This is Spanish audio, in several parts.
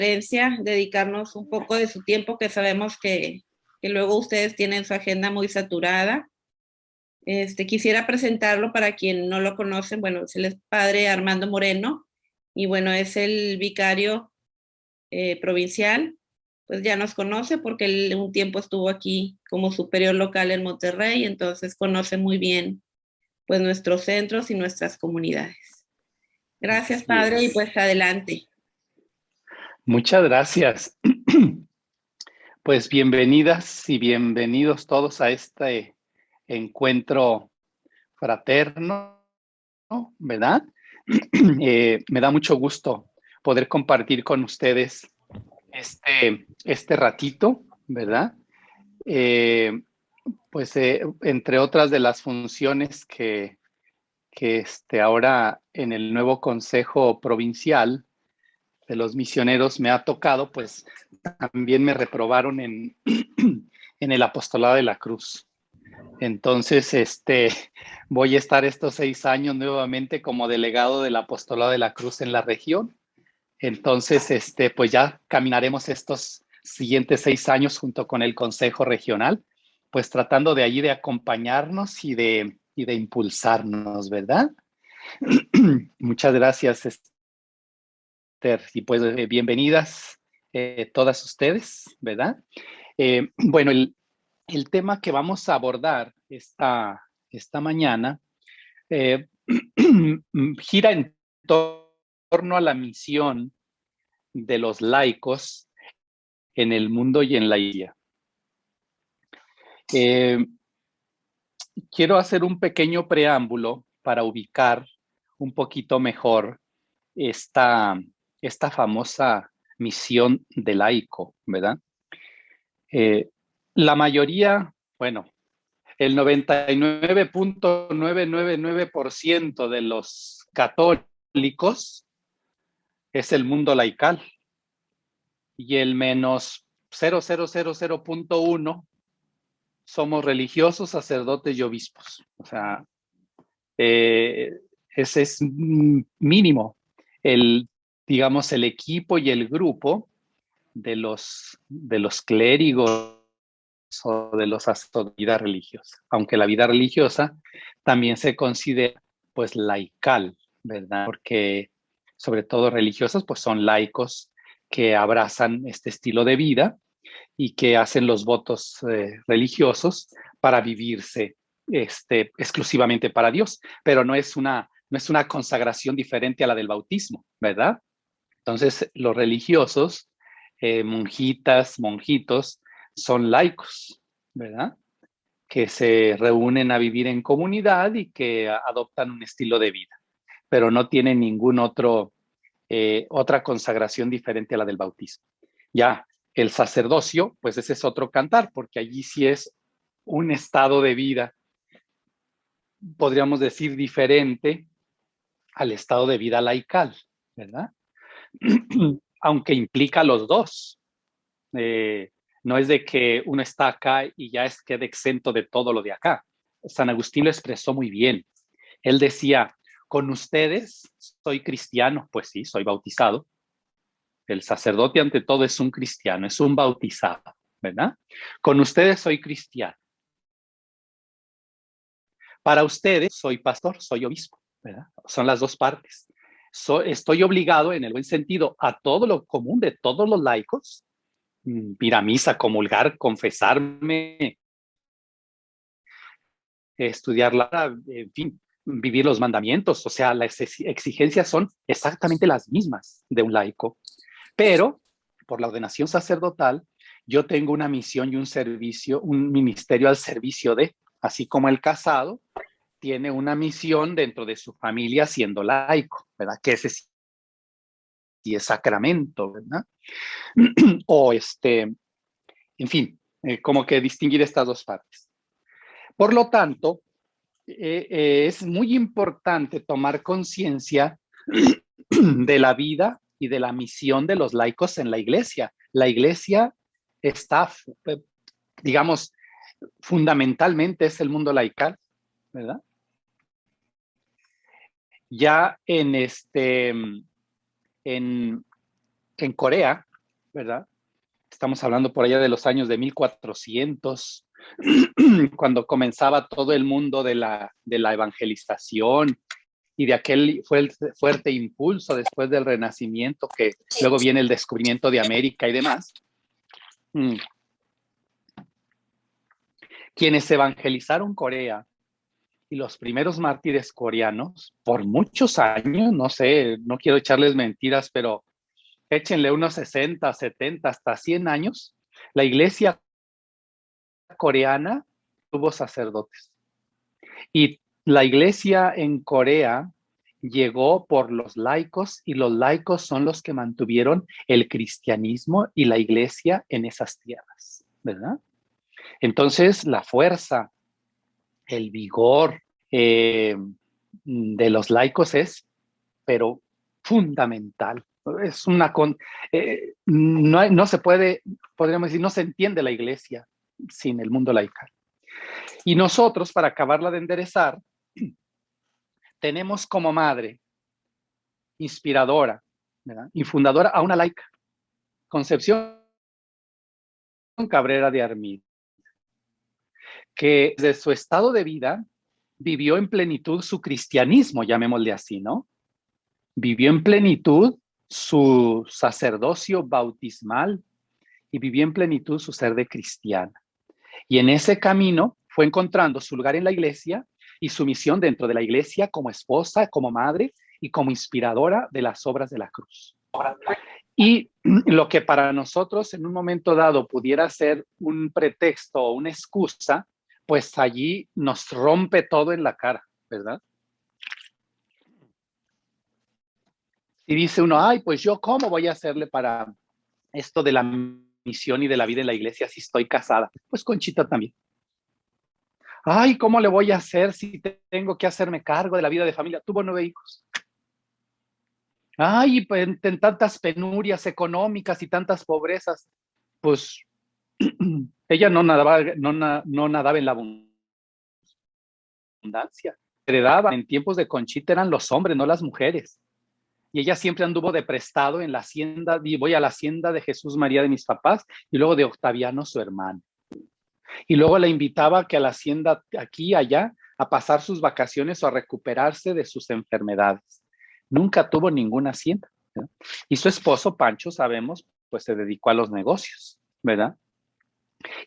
dedicarnos un poco de su tiempo, que sabemos que luego ustedes tienen su agenda muy saturada. Quisiera presentarlo para quien no lo conocen. Bueno, es el padre Armando Moreno y bueno, es el vicario provincial. Pues ya nos conoce porque él un tiempo estuvo aquí como superior local en Monterrey, entonces conoce muy bien pues nuestros centros y nuestras comunidades. Gracias, padre, y pues adelante. Muchas gracias. Pues bienvenidas y bienvenidos todos a este encuentro fraterno, ¿verdad? Me da mucho gusto poder compartir con ustedes este ratito, ¿verdad? Pues entre otras de las funciones que ahora en el nuevo Consejo Provincial de los Misioneros me ha tocado, pues también me reprobaron en el Apostolado de la Cruz. Entonces, voy a estar estos 6 años nuevamente como delegado del Apostolado de la Cruz en la región. Entonces, pues ya caminaremos estos siguientes 6 años junto con el Consejo Regional, pues tratando de allí de acompañarnos y de impulsarnos, ¿verdad? Muchas gracias, y pues bienvenidas todas ustedes, ¿verdad? Bueno, el tema que vamos a abordar esta mañana gira en torno a la misión de los laicos en el mundo y en la iglesia. Quiero hacer un pequeño preámbulo para ubicar un poquito mejor esta famosa misión de laico, ¿verdad? La mayoría, bueno, el 99.999% de los católicos es el mundo laical y el menos 0.000.1 somos religiosos, sacerdotes y obispos. O sea, ese es mínimo digamos, el equipo y el grupo de los clérigos o de los sacerdotes de vida religiosa, aunque la vida religiosa también se considera pues laical, ¿verdad? Porque sobre todo religiosos pues son laicos que abrazan este estilo de vida y que hacen los votos religiosos para vivirse exclusivamente para Dios, pero no es una consagración diferente a la del bautismo, ¿verdad? Entonces, los religiosos, monjitas, monjitos, son laicos, ¿verdad? Que se reúnen a vivir en comunidad y que adoptan un estilo de vida, pero no tienen ningún otra consagración diferente a la del bautismo. Ya, el sacerdocio, pues ese es otro cantar, porque allí sí es un estado de vida, podríamos decir, diferente al estado de vida laical, ¿verdad? Aunque implica los dos. No es de que uno está acá y ya queda exento de todo lo de acá. San Agustín lo expresó muy bien. Él decía, con ustedes soy cristiano, pues sí, soy bautizado. El sacerdote ante todo es un cristiano, es un bautizado, ¿verdad? Con ustedes soy cristiano. Para ustedes soy pastor, soy obispo, ¿verdad? Son las dos partes. Estoy obligado, en el buen sentido, a todo lo común de todos los laicos, ir a misa, comulgar, confesarme, estudiar en fin, vivir los mandamientos. O sea, las exigencias son exactamente las mismas de un laico. Pero, por la ordenación sacerdotal, yo tengo una misión y un servicio, un ministerio al servicio de, así como el casado tiene una misión dentro de su familia siendo laico, ¿verdad? Que ese sí es sacramento, ¿verdad? O en fin, como que distinguir estas dos partes. Por lo tanto, es muy importante tomar conciencia de la vida y de la misión de los laicos en la iglesia. La iglesia está, digamos, fundamentalmente es el mundo laical, ¿verdad? Ya en Corea, ¿verdad? Estamos hablando por allá de los años de 1400, cuando comenzaba todo el mundo de la evangelización y de aquel fuerte impulso después del Renacimiento, que luego viene el descubrimiento de América y demás. Quienes evangelizaron Corea y los primeros mártires coreanos, por muchos años, no sé, no quiero echarles mentiras, pero échenle unos 60, 70, hasta 100 años, la iglesia coreana tuvo sacerdotes. Y la iglesia en Corea llegó por los laicos, y los laicos son los que mantuvieron el cristianismo y la iglesia en esas tierras, ¿verdad? Entonces, la fuerza, el vigor de los laicos es, pero fundamental. Es una no se puede, podríamos decir, no se entiende la iglesia sin el mundo laical. Y nosotros, para acabarla de enderezar, tenemos como madre inspiradora, ¿verdad?, y fundadora a una laica, Concepción Cabrera de Armida, que desde su estado de vida vivió en plenitud su cristianismo, llamémosle así, ¿no? Vivió en plenitud su sacerdocio bautismal y vivió en plenitud su ser de cristiana. Y en ese camino fue encontrando su lugar en la iglesia y su misión dentro de la iglesia como esposa, como madre y como inspiradora de las obras de la cruz. Y lo que para nosotros en un momento dado pudiera ser un pretexto o una excusa, pues allí nos rompe todo en la cara, ¿verdad? Y dice uno, ay, pues yo cómo voy a hacerle para esto de la misión y de la vida en la iglesia si estoy casada. Pues Conchita también. Ay, ¿cómo le voy a hacer si tengo que hacerme cargo de la vida de familia? Tuvo 9 hijos. Ay, pues en tantas penurias económicas y tantas pobrezas, pues ella no nadaba en la abundancia. Heredaban en tiempos de Conchita eran los hombres, no las mujeres. Y ella siempre anduvo de prestado en la hacienda, y voy a la hacienda de Jesús María de mis papás y luego de Octaviano, su hermano. Y luego la invitaba que a la hacienda aquí y allá a pasar sus vacaciones o a recuperarse de sus enfermedades. Nunca tuvo ninguna hacienda, ¿verdad? Y su esposo, Pancho, sabemos, pues se dedicó a los negocios, ¿verdad?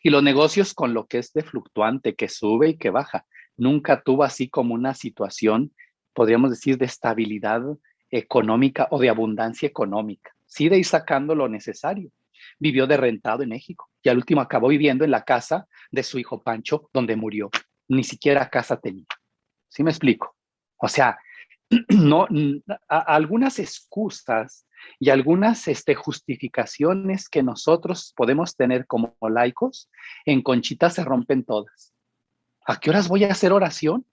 Y los negocios con lo que es de fluctuante, que sube y que baja. Nunca tuvo así como una situación, podríamos decir, de estabilidad económica o de abundancia económica. Sí, de ir sacando lo necesario. Vivió de rentado en México y al último acabó viviendo en la casa de su hijo Pancho, donde murió. Ni siquiera casa tenía. ¿Sí me explico? O sea, no, algunas excusas y algunas justificaciones que nosotros podemos tener como laicos, en Conchita se rompen todas. ¿A qué horas voy a hacer oración?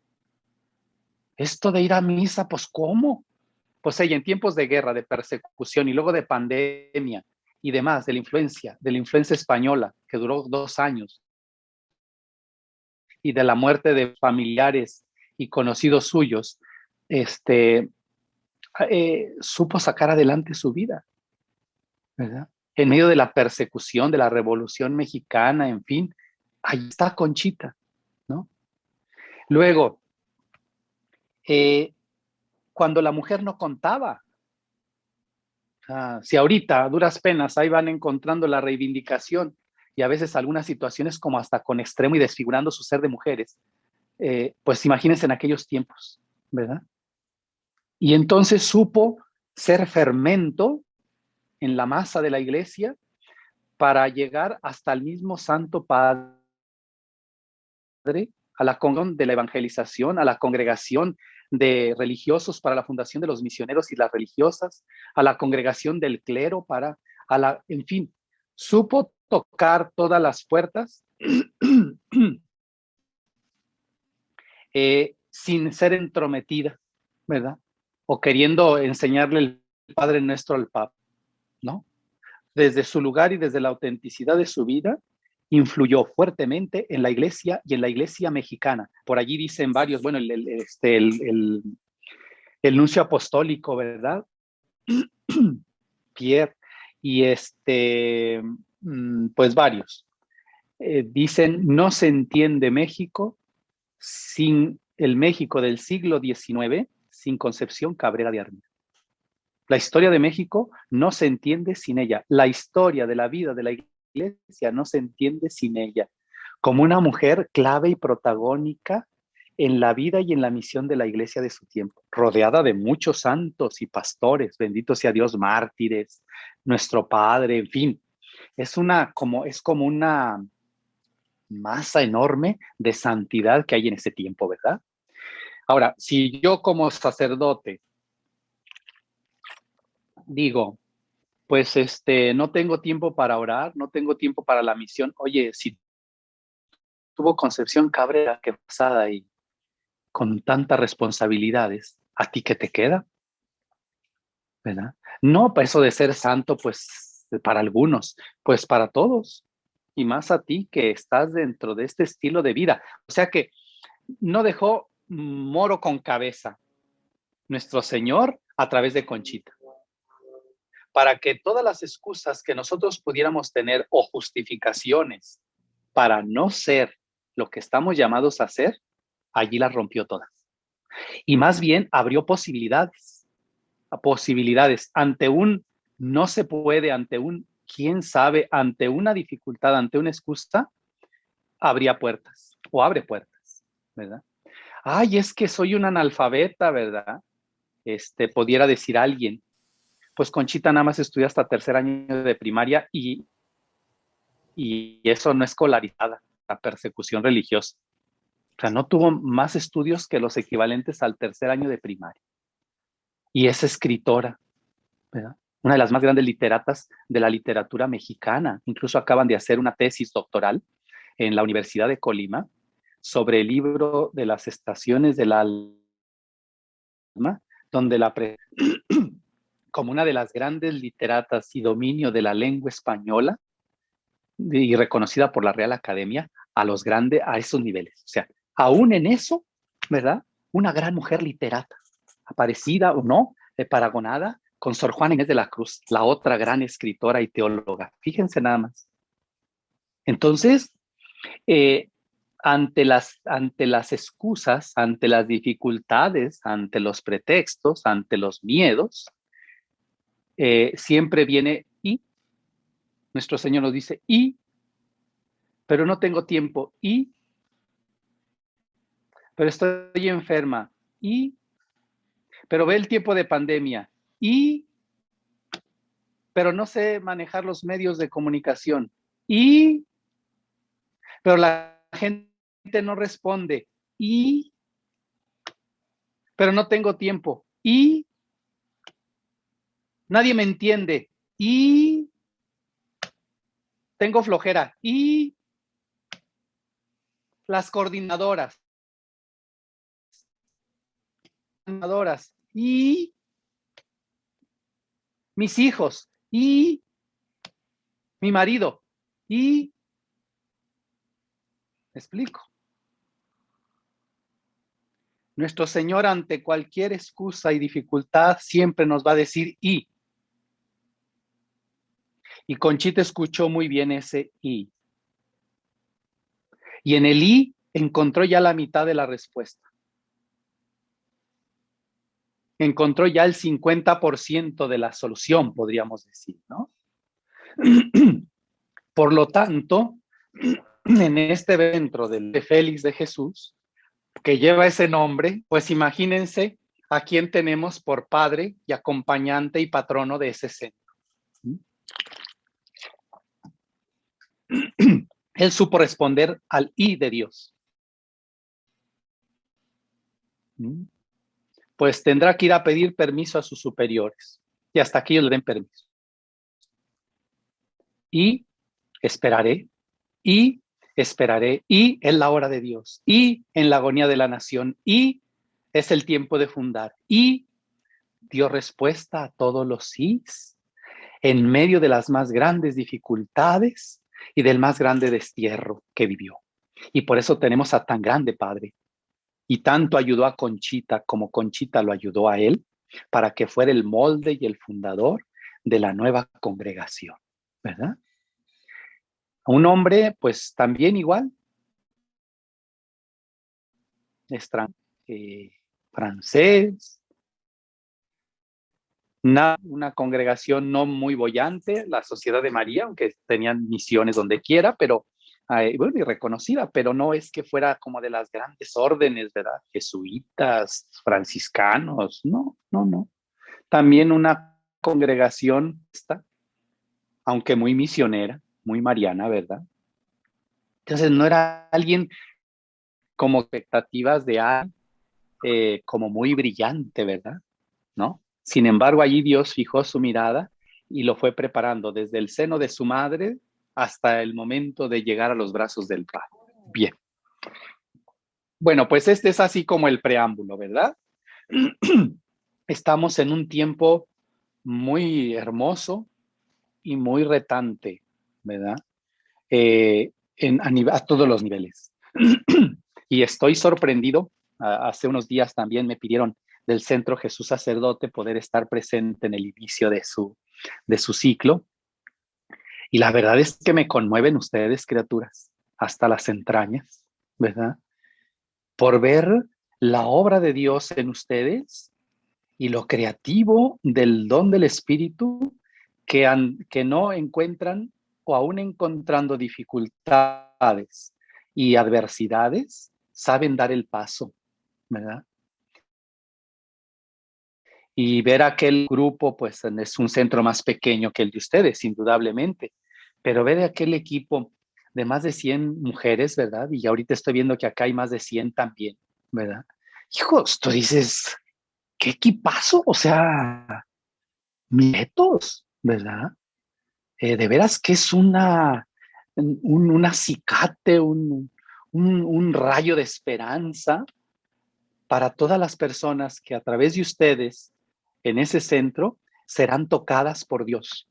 Esto de ir a misa, pues ¿cómo? Pues ella en tiempos de guerra, de persecución y luego de pandemia y demás, de la influencia española, que duró 2 años, y de la muerte de familiares y conocidos suyos, supo sacar adelante su vida, ¿verdad? En medio de la persecución, de la Revolución Mexicana, en fin, ahí está Conchita, ¿no? Luego, cuando la mujer no contaba, si ahorita a duras penas ahí van encontrando la reivindicación y a veces algunas situaciones como hasta con extremo y desfigurando su ser de mujeres, pues imagínense en aquellos tiempos, ¿verdad? Y entonces supo ser fermento en la masa de la iglesia para llegar hasta el mismo Santo Padre, a la congregación de la evangelización, a la congregación de religiosos para la fundación de los misioneros y las religiosas, a la congregación del clero en fin, supo tocar todas las puertas sin ser entrometida, ¿verdad? O queriendo enseñarle el Padre Nuestro al Papa, ¿no? Desde su lugar y desde la autenticidad de su vida, influyó fuertemente en la iglesia y en la iglesia mexicana. Por allí dicen varios, bueno, el nuncio apostólico, ¿verdad? Pierre, y pues varios. Dicen, no se entiende México sin el México del siglo XIX, sin Concepción Cabrera de Armida. La historia de México no se entiende sin ella. La historia de la vida de la iglesia no se entiende sin ella. Como una mujer clave y protagónica en la vida y en la misión de la iglesia de su tiempo, rodeada de muchos santos y pastores, bendito sea Dios, mártires, nuestro Padre, en fin. Es como una masa enorme de santidad que hay en ese tiempo, ¿verdad? Ahora, si yo como sacerdote digo, pues no tengo tiempo para orar, no tengo tiempo para la misión. Oye, si tuvo Concepción Cabrera que pasada y con tantas responsabilidades, ¿a ti qué te queda? ¿Verdad? No, para eso de ser santo, pues para algunos, pues para todos. Y más a ti que estás dentro de este estilo de vida. O sea que no dejó moro con cabeza nuestro Señor a través de Conchita, para que todas las excusas que nosotros pudiéramos tener o justificaciones para no ser lo que estamos llamados a ser, allí las rompió todas. Y más bien abrió posibilidades ante un no se puede, ante un quién sabe, ante una dificultad, ante una excusa, abría puertas o abre puertas, ¿verdad? Ay, es que soy un analfabeta, ¿verdad? Pudiera decir alguien, pues Conchita nada más estudia hasta tercer año de primaria y eso no es escolarizada, la persecución religiosa. O sea, no tuvo más estudios que los equivalentes al tercer año de primaria. Y es escritora, ¿verdad? Una de las más grandes literatas de la literatura mexicana. Incluso acaban de hacer una tesis doctoral en la Universidad de Colima sobre el libro de las estaciones del alma, donde como una de las grandes literatas y dominio de la lengua española y reconocida por la Real Academia a esos niveles. O sea, aún en eso, ¿verdad? Una gran mujer literata, aparecida o no, paragonada con Sor Juana Inés de la Cruz, la otra gran escritora y teóloga. Fíjense nada más. Entonces, ante las excusas, ante las dificultades, ante los pretextos, ante los miedos, siempre viene nuestro Señor nos dice, pero no tengo tiempo, pero estoy enferma, pero ve el tiempo de pandemia, pero no sé manejar los medios de comunicación, pero la gente no responde, pero no tengo tiempo, nadie me entiende, tengo flojera, las coordinadoras, mis hijos, mi marido, ¿me explico? Nuestro Señor ante cualquier excusa y dificultad siempre nos va a decir y Conchita escuchó muy bien ese y en el encontró ya la mitad de la respuesta. Encontró ya el 50% de la solución, podríamos decir, ¿no? Por lo tanto, en este evento del Félix de Jesús, que lleva ese nombre, pues imagínense a quién tenemos por padre y acompañante y patrono de ese centro. Él supo responder al I de Dios. Pues tendrá que ir a pedir permiso a sus superiores y hasta que ellos le den permiso. Y esperaré, y es la hora de Dios, y en la agonía de la nación, y es el tiempo de fundar, y dio respuesta a todos los sís en medio de las más grandes dificultades y del más grande destierro que vivió. Y por eso tenemos a tan grande Padre. Y tanto ayudó a Conchita como Conchita lo ayudó a él para que fuera el molde y el fundador de la nueva congregación, ¿verdad? Un hombre, pues también igual, francés, una congregación no muy boyante, la Sociedad de María, aunque tenían misiones donde quiera, pero bueno, y reconocida, pero no es que fuera como de las grandes órdenes, ¿verdad? Jesuitas, franciscanos, no, no, no. También una congregación, aunque muy misionera, muy mariana, ¿verdad? Entonces no era alguien como expectativas de alguien como muy brillante, ¿verdad? ¿No? Sin embargo, allí Dios fijó su mirada y lo fue preparando desde el seno de su madre hasta el momento de llegar a los brazos del Padre. Bien. Bueno, pues este es así como el preámbulo, ¿verdad? Estamos en un tiempo muy hermoso y muy retante, ¿verdad? A todos los niveles. Y estoy sorprendido. Hace unos días también me pidieron del Centro Jesús Sacerdote poder estar presente en el inicio de su ciclo. Y la verdad es que me conmueven ustedes, criaturas, hasta las entrañas, ¿verdad? Por ver la obra de Dios en ustedes y lo creativo del don del Espíritu que no encuentran o aún encontrando dificultades y adversidades, saben dar el paso, ¿verdad? Y ver aquel grupo, pues es un centro más pequeño que el de ustedes, indudablemente, pero ver aquel equipo de más de 100 mujeres, ¿verdad? Y ahorita estoy viendo que acá hay más de 100 también, ¿verdad? Hijos, tú dices, ¿qué equipazo? O sea, nietos, ¿verdad? De veras que es un acicate, un rayo de esperanza para todas las personas que a través de ustedes en ese centro serán tocadas por Dios.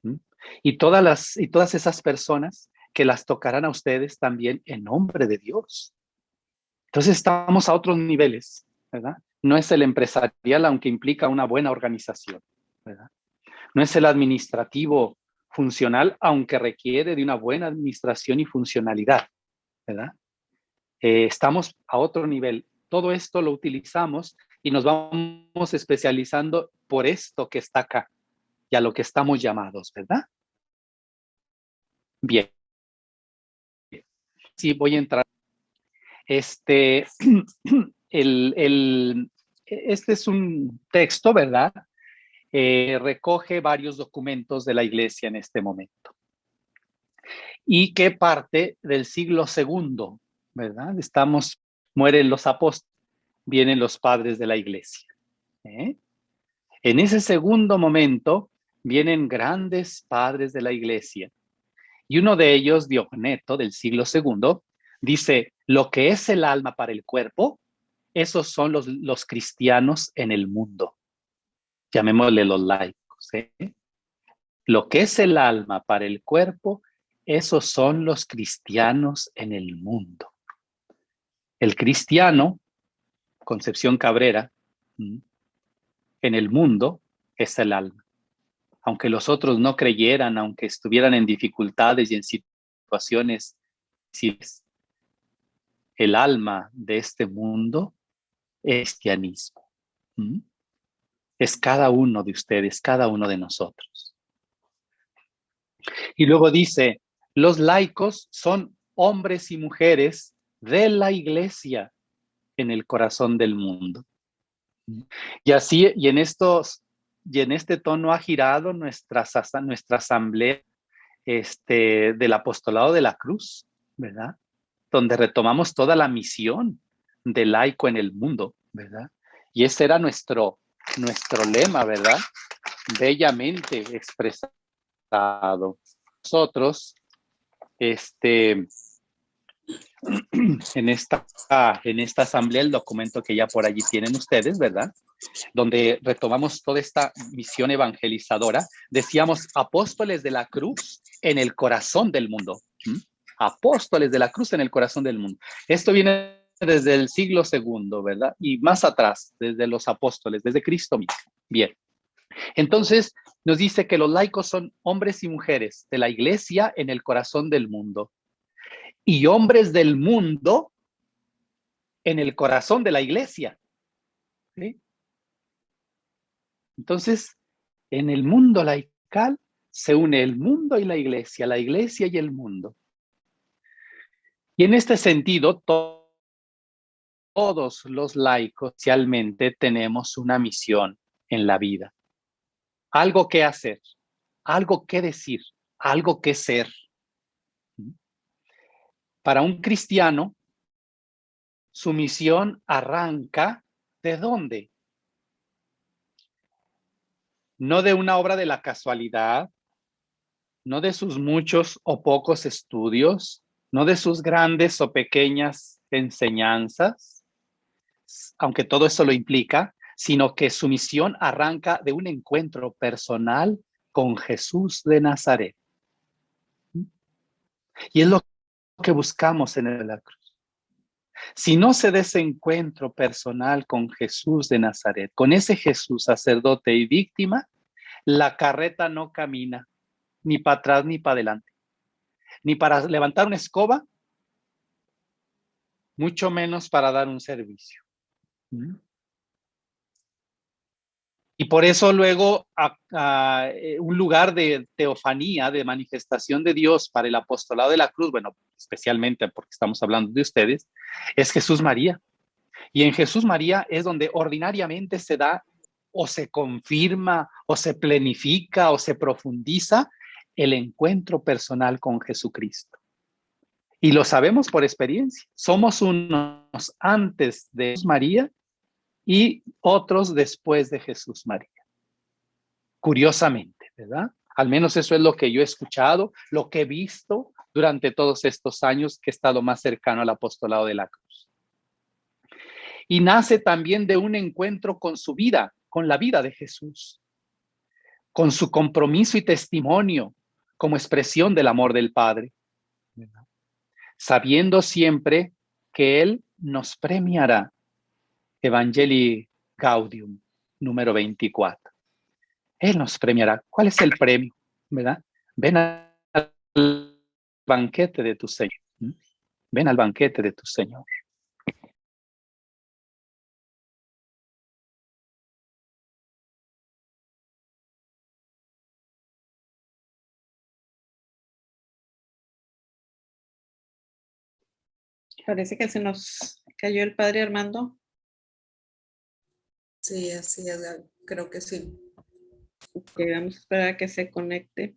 ¿Mm? Y todas esas personas que las tocarán a ustedes también en nombre de Dios. Entonces estamos a otros niveles, ¿verdad? No es el empresarial, aunque implica una buena organización, ¿verdad? No es el administrativo funcional, aunque requiere de una buena administración y funcionalidad, ¿verdad? Estamos a otro nivel. Todo esto lo utilizamos y nos vamos especializando por esto que está acá y a lo que estamos llamados, ¿verdad? Bien. Sí, voy a entrar. Este, este es un texto, ¿verdad? Recoge varios documentos de la iglesia en este momento y que parte del siglo segundo, ¿verdad? Mueren los apóstoles, vienen los padres de la iglesia. ¿Eh? En ese segundo momento vienen grandes padres de la iglesia y uno de ellos, Diogneto, del siglo segundo, dice, lo que es el alma para el cuerpo, esos son los cristianos en el mundo. Llamémosle los laicos. Lo que es el alma para el cuerpo, esos son los cristianos en el mundo. El cristiano, Concepción Cabrera, en el mundo es el alma. Aunque los otros no creyeran, aunque estuvieran en dificultades y en situaciones difíciles, el alma de este mundo es cristianismo. Es cada uno de ustedes, cada uno de nosotros. Y luego dice, los laicos son hombres y mujeres de la iglesia en el corazón del mundo. Y así, y en este tono ha girado nuestra asamblea del apostolado de la cruz, ¿verdad? Donde retomamos toda la misión del laico en el mundo, ¿verdad? Y ese era nuestro lema, ¿verdad? Bellamente expresado. Nosotros, en esta asamblea, el documento que ya por allí tienen ustedes, ¿verdad? Donde retomamos toda esta misión evangelizadora, decíamos apóstoles de la cruz en el corazón del mundo. Apóstoles de la cruz en el corazón del mundo. Esto viene desde el siglo segundo, ¿verdad? Y más atrás, desde los apóstoles, desde Cristo mismo. Bien. Entonces, nos dice que los laicos son hombres y mujeres de la iglesia en el corazón del mundo y hombres del mundo en el corazón de la iglesia. ¿Sí? Entonces, en el mundo laical se une el mundo y la iglesia y el mundo. Y en este sentido, todos los laicos socialmente tenemos una misión en la vida. Algo que hacer, algo que decir, algo que ser. Para un cristiano, su misión arranca ¿de dónde? No de una obra de la casualidad, no de sus muchos o pocos estudios, no de sus grandes o pequeñas enseñanzas, aunque todo eso lo implica, sino que su misión arranca de un encuentro personal con Jesús de Nazaret. Y es lo que buscamos en la cruz. Si no se da ese encuentro personal con Jesús de Nazaret, con ese Jesús sacerdote y víctima, la carreta no camina, ni para atrás ni para adelante, ni para levantar una escoba, mucho menos para dar un servicio. Y por eso luego un lugar de teofanía, de manifestación de Dios para el apostolado de la cruz, bueno, especialmente porque estamos hablando de ustedes, es Jesús María. Y en Jesús María es donde ordinariamente se da o se confirma o se plenifica o se profundiza el encuentro personal con Jesucristo. Y lo sabemos por experiencia. Somos unos antes de Jesús María y otros después de Jesús María. Curiosamente, ¿verdad? Al menos eso es lo que yo he escuchado, lo que he visto durante todos estos años que he estado más cercano al apostolado de la cruz. Y nace también de un encuentro con su vida, con la vida de Jesús, con su compromiso y testimonio como expresión del amor del Padre, ¿verdad? Sabiendo siempre que Él nos premiará. Evangelii Gaudium, número 24. Él nos premiará. ¿Cuál es el premio? ¿Verdad? Ven al banquete de tu Señor. Ven al banquete de tu Señor. Parece que se nos cayó el padre Armando. Sí, así es, creo que sí. Ok, vamos a esperar a que se conecte.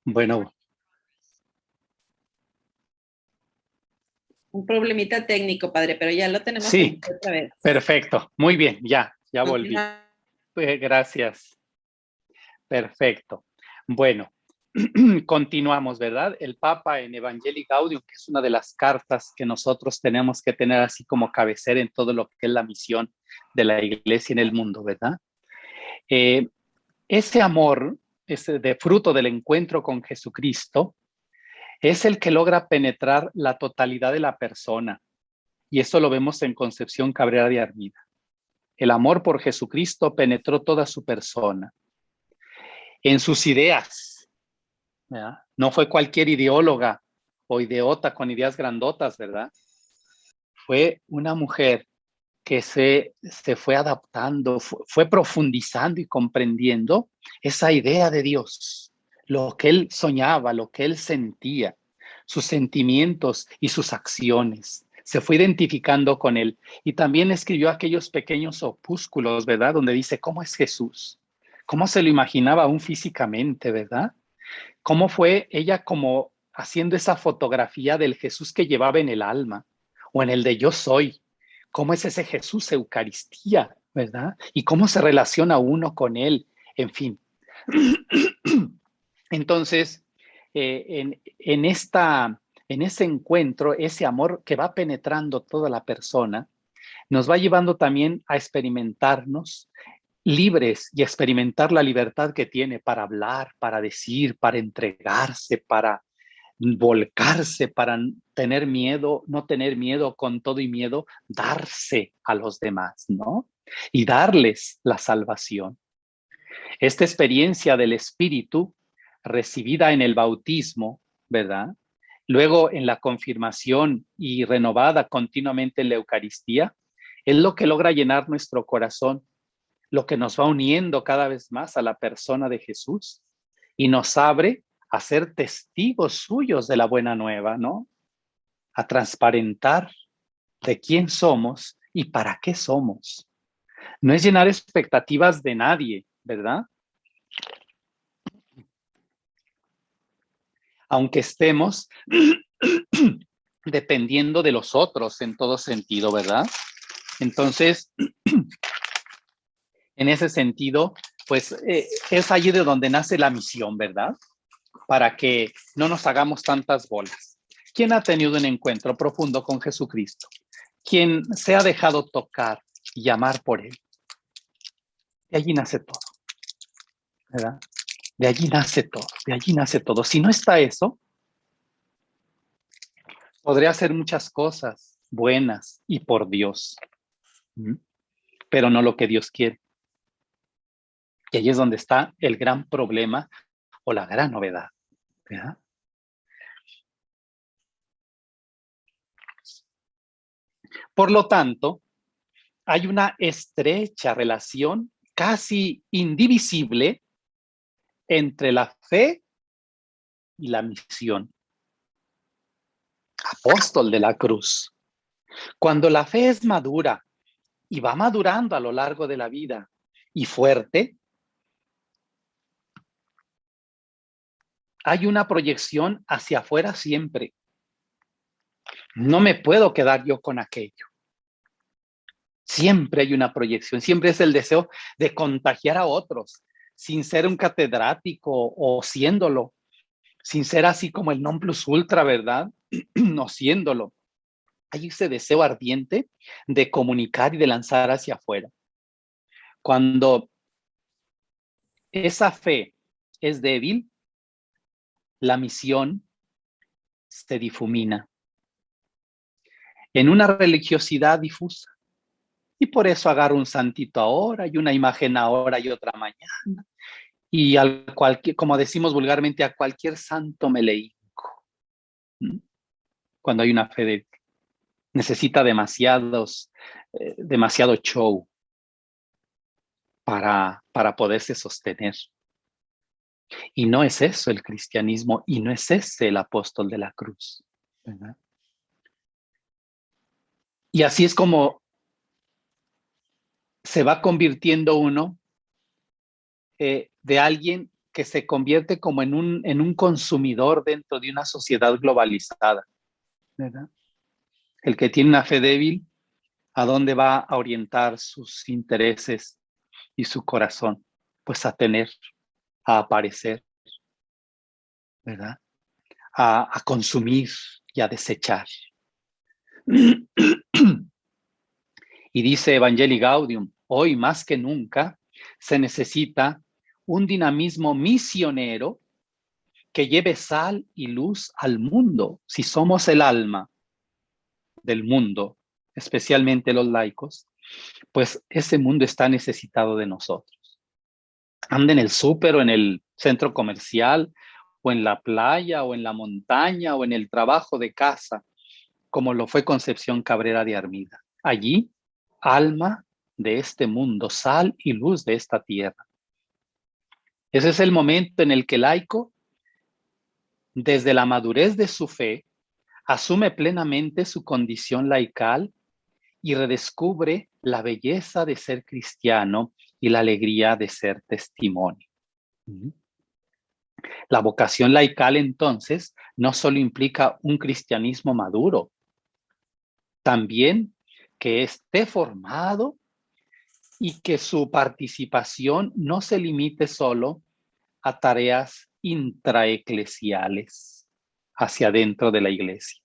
Bueno, Un problemita técnico, padre, pero ya lo tenemos sí, aquí otra vez. perfecto. Muy bien, ya volví. Gracias. Perfecto. Bueno, continuamos, ¿verdad? El Papa en Evangelii Gaudium, que es una de las cartas que nosotros tenemos que tener así como cabecera en todo lo que es la misión de la iglesia en el mundo, ¿verdad? Ese amor, ese de fruto del encuentro con Jesucristo, es el que logra penetrar la totalidad de la persona. Y eso lo vemos en Concepción Cabrera de Armida. El amor por Jesucristo penetró toda su persona. En sus ideas, ¿verdad? No fue cualquier ideóloga o ideota con ideas grandotas, ¿verdad? Fue una mujer que se fue adaptando, fue profundizando y comprendiendo esa idea de Dios, lo que él soñaba, lo que él sentía, sus sentimientos y sus acciones. Se fue identificando con él y también escribió aquellos pequeños opúsculos, ¿verdad? Donde dice, ¿cómo es Jesús? ¿Cómo se lo imaginaba aún físicamente, verdad? ¿Cómo fue ella como haciendo esa fotografía del Jesús que llevaba en el alma o en el de yo soy? ¿Cómo es ese Jesús Eucaristía, verdad? Y cómo se relaciona uno con él, en fin. Entonces, en ese encuentro, ese amor que va penetrando toda la persona, nos va llevando también a experimentarnos libres y experimentar la libertad que tiene para hablar, para decir, para entregarse, para volcarse, para tener miedo, no tener miedo, con todo y miedo, darse a los demás, ¿no? Y darles la salvación. Esta experiencia del Espíritu, recibida en el bautismo, ¿verdad? Luego en la confirmación y renovada continuamente en la Eucaristía, es lo que logra llenar nuestro corazón, lo que nos va uniendo cada vez más a la persona de Jesús y nos abre a ser testigos suyos de la buena nueva, ¿no? A transparentar de quién somos y para qué somos. No es llenar expectativas de nadie, ¿verdad? Aunque estemos dependiendo de los otros en todo sentido, ¿verdad? Entonces, en ese sentido, pues es allí de donde nace la misión, ¿verdad? Para que no nos hagamos tantas bolas. ¿Quién ha tenido un encuentro profundo con Jesucristo? ¿Quién se ha dejado tocar y amar por él? De allí nace todo, ¿verdad? De allí nace todo, de allí nace todo. Si no está eso, podría hacer muchas cosas buenas y por Dios, pero no lo que Dios quiere. Y ahí es donde está el gran problema o la gran novedad, ¿verdad? Por lo tanto, hay una estrecha relación casi indivisible entre la fe y la misión. Apóstol de la cruz. Cuando la fe es madura y va madurando a lo largo de la vida y fuerte, hay una proyección hacia afuera siempre. No me puedo quedar yo con aquello. Siempre hay una proyección, siempre es el deseo de contagiar a otros, sin ser un catedrático o siéndolo, sin ser así como el non plus ultra, ¿verdad? No siéndolo. Hay ese deseo ardiente de comunicar y de lanzar hacia afuera. Cuando esa fe es débil, la misión se difumina en una religiosidad difusa. Y por eso agarro un santito ahora y una imagen ahora y otra mañana. Y como decimos vulgarmente, a cualquier santo me le hinco. Cuando hay una fe débil. Necesita demasiado show para poderse sostener. Y no es eso el cristianismo y no es ese el apóstol de la cruz, ¿verdad? Y así es como se va convirtiendo uno de alguien que se convierte como en un consumidor dentro de una sociedad globalizada, ¿verdad? El que tiene una fe débil, ¿a dónde va a orientar sus intereses y su corazón? Pues a tener, a aparecer, ¿verdad? A consumir y a desechar. Y dice Evangelii Gaudium, hoy más que nunca se necesita un dinamismo misionero que lleve sal y luz al mundo. Si somos el alma del mundo, especialmente los laicos, pues ese mundo está necesitado de nosotros. Anda en el súper o en el centro comercial o en la playa o en la montaña o en el trabajo de casa, como lo fue Concepción Cabrera de Armida. Allí alma de este mundo, sal y luz de esta tierra. Ese es el momento en el que el laico, desde la madurez de su fe, asume plenamente su condición laical y redescubre la belleza de ser cristiano y la alegría de ser testimonio. La vocación laical, entonces, no solo implica un cristianismo maduro, también que esté formado y que su participación no se limite solo a tareas intraeclesiales hacia dentro de la iglesia.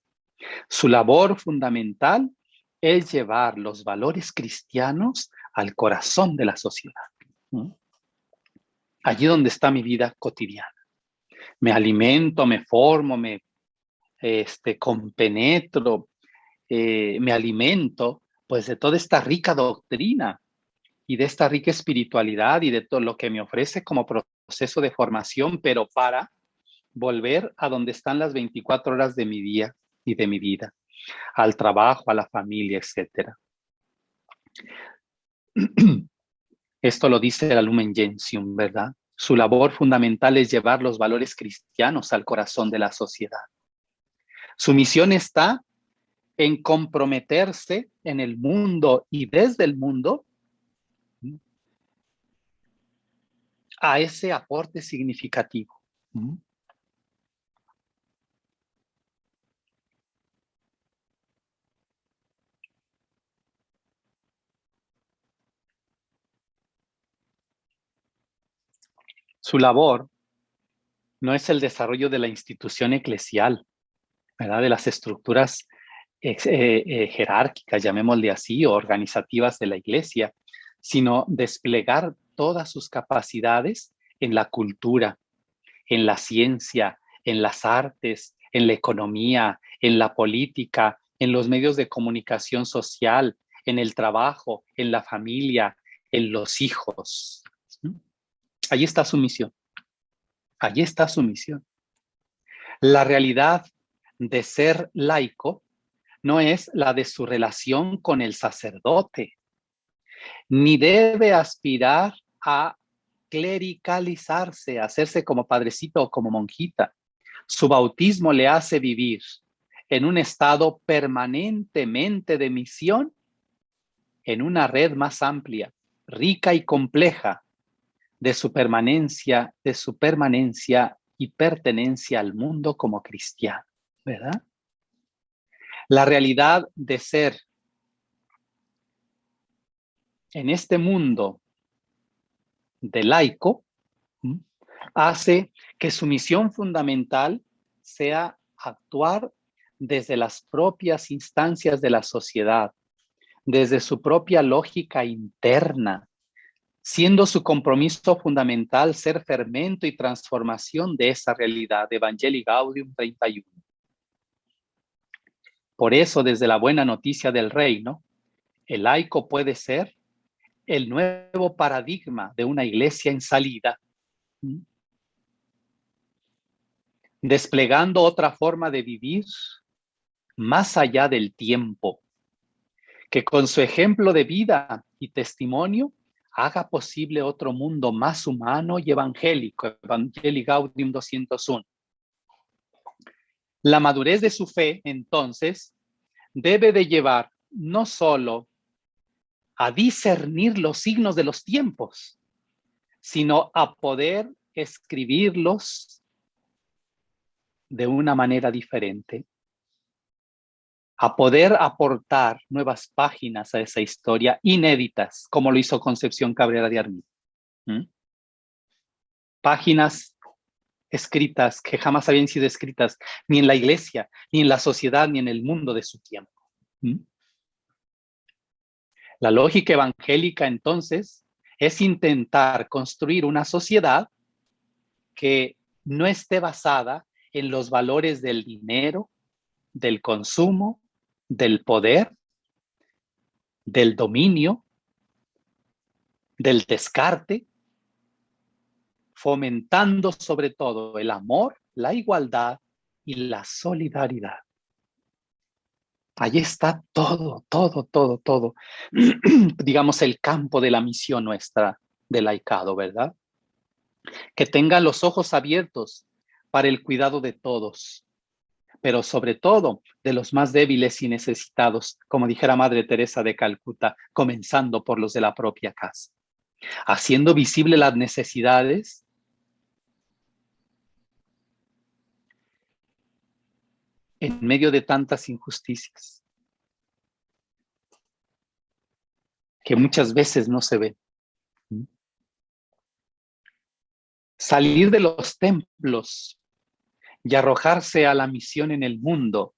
Su labor fundamental es llevar los valores cristianos al corazón de la sociedad. Allí donde está mi vida cotidiana. Me alimento, me formo, me compenetro, me alimento pues de toda esta rica doctrina y de esta rica espiritualidad y de todo lo que me ofrece como proceso de formación, pero para volver a donde están las 24 horas de mi día y de mi vida, al trabajo, a la familia, etc. Esto lo dice la Lumen Gentium, ¿verdad? Su labor fundamental es llevar los valores cristianos al corazón de la sociedad. Su misión está en comprometerse en el mundo y desde el mundo a ese aporte significativo. Su labor no es el desarrollo de la institución eclesial, ¿verdad? De las estructuras jerárquicas, llamémosle así, o organizativas de la iglesia, sino desplegar todas sus capacidades en la cultura, en la ciencia, en las artes, en la economía, en la política, en los medios de comunicación social, en el trabajo, en la familia, en los hijos. Allí está su misión. Allí está su misión. La realidad de ser laico no es la de su relación con el sacerdote, ni debe aspirar a clericalizarse, a hacerse como padrecito o como monjita. Su bautismo le hace vivir en un estado permanentemente de misión, en una red más amplia, rica y compleja de su permanencia y pertenencia al mundo como cristiano, ¿verdad? La realidad de ser en este mundo de laico hace que su misión fundamental sea actuar desde las propias instancias de la sociedad, desde su propia lógica interna, siendo su compromiso fundamental ser fermento y transformación de esa realidad. Evangelii Gaudium 31. Por eso, desde la buena noticia del reino, el laico puede ser el nuevo paradigma de una iglesia en salida, desplegando otra forma de vivir más allá del tiempo, que con su ejemplo de vida y testimonio haga posible otro mundo más humano y evangélico. Evangelii Gaudium 201. La madurez de su fe, entonces, debe de llevar no solo a discernir los signos de los tiempos, sino a poder escribirlos de una manera diferente, a poder aportar nuevas páginas a esa historia, inéditas, como lo hizo Concepción Cabrera de Armida. Páginas escritas que jamás habían sido escritas ni en la iglesia, ni en la sociedad, ni en el mundo de su tiempo. La lógica evangélica, entonces, es intentar construir una sociedad que no esté basada en los valores del dinero, del consumo, del poder, del dominio, del descarte, fomentando sobre todo el amor, la igualdad y la solidaridad. Ahí está todo, todo, todo, todo. Digamos, el campo de la misión nuestra de laicado, ¿verdad? Que tenga los ojos abiertos para el cuidado de todos, pero sobre todo de los más débiles y necesitados, como dijera Madre Teresa de Calcuta, comenzando por los de la propia casa, haciendo visible las necesidades en medio de tantas injusticias que muchas veces no se ven. Salir de los templos y arrojarse a la misión en el mundo,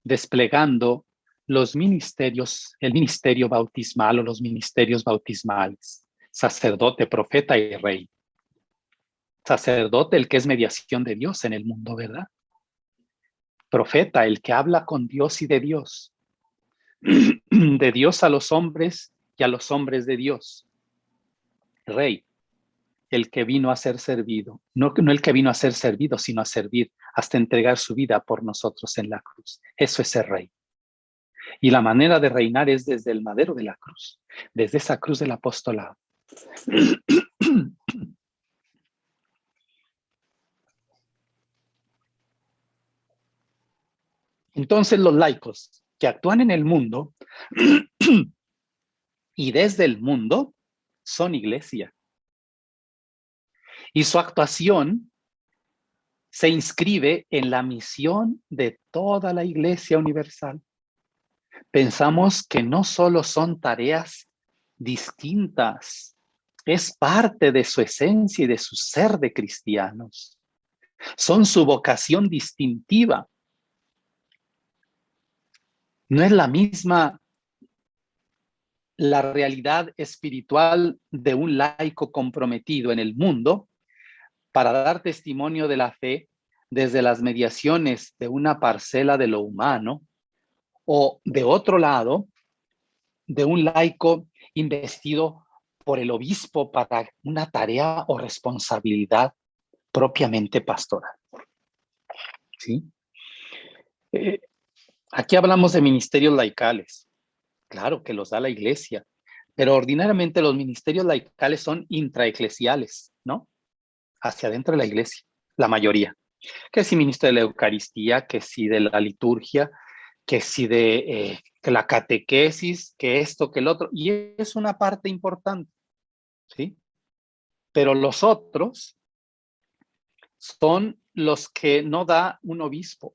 desplegando los ministerios, el ministerio bautismal o los ministerios bautismales, sacerdote, profeta y rey. Sacerdote, el que es mediación de Dios en el mundo, ¿verdad? Profeta, el que habla con Dios y de Dios. De Dios a los hombres y a los hombres de Dios. Rey, el que vino a ser servido. No el que vino a ser servido, sino a servir hasta entregar su vida por nosotros en la cruz. Eso es ser rey. Y la manera de reinar es desde el madero de la cruz, desde esa cruz del apostolado. Entonces los laicos que actúan en el mundo y desde el mundo son iglesia. Y su actuación se inscribe en la misión de toda la Iglesia universal. Pensamos que no solo son tareas distintas, es parte de su esencia y de su ser de cristianos. Son su vocación distintiva. No es la misma la realidad espiritual de un laico comprometido en el mundo para dar testimonio de la fe desde las mediaciones de una parcela de lo humano, o de otro lado, de un laico investido por el obispo para una tarea o responsabilidad propiamente pastoral. ¿Sí? Aquí hablamos de ministerios laicales. Claro que los da la iglesia, pero ordinariamente los ministerios laicales son intraeclesiales, ¿no? Hacia adentro de la iglesia, la mayoría. Que si ministro de la Eucaristía, que si de la liturgia, que si de que la catequesis, que esto, que el otro. Y es una parte importante, ¿sí? Pero los otros son los que no da un obispo,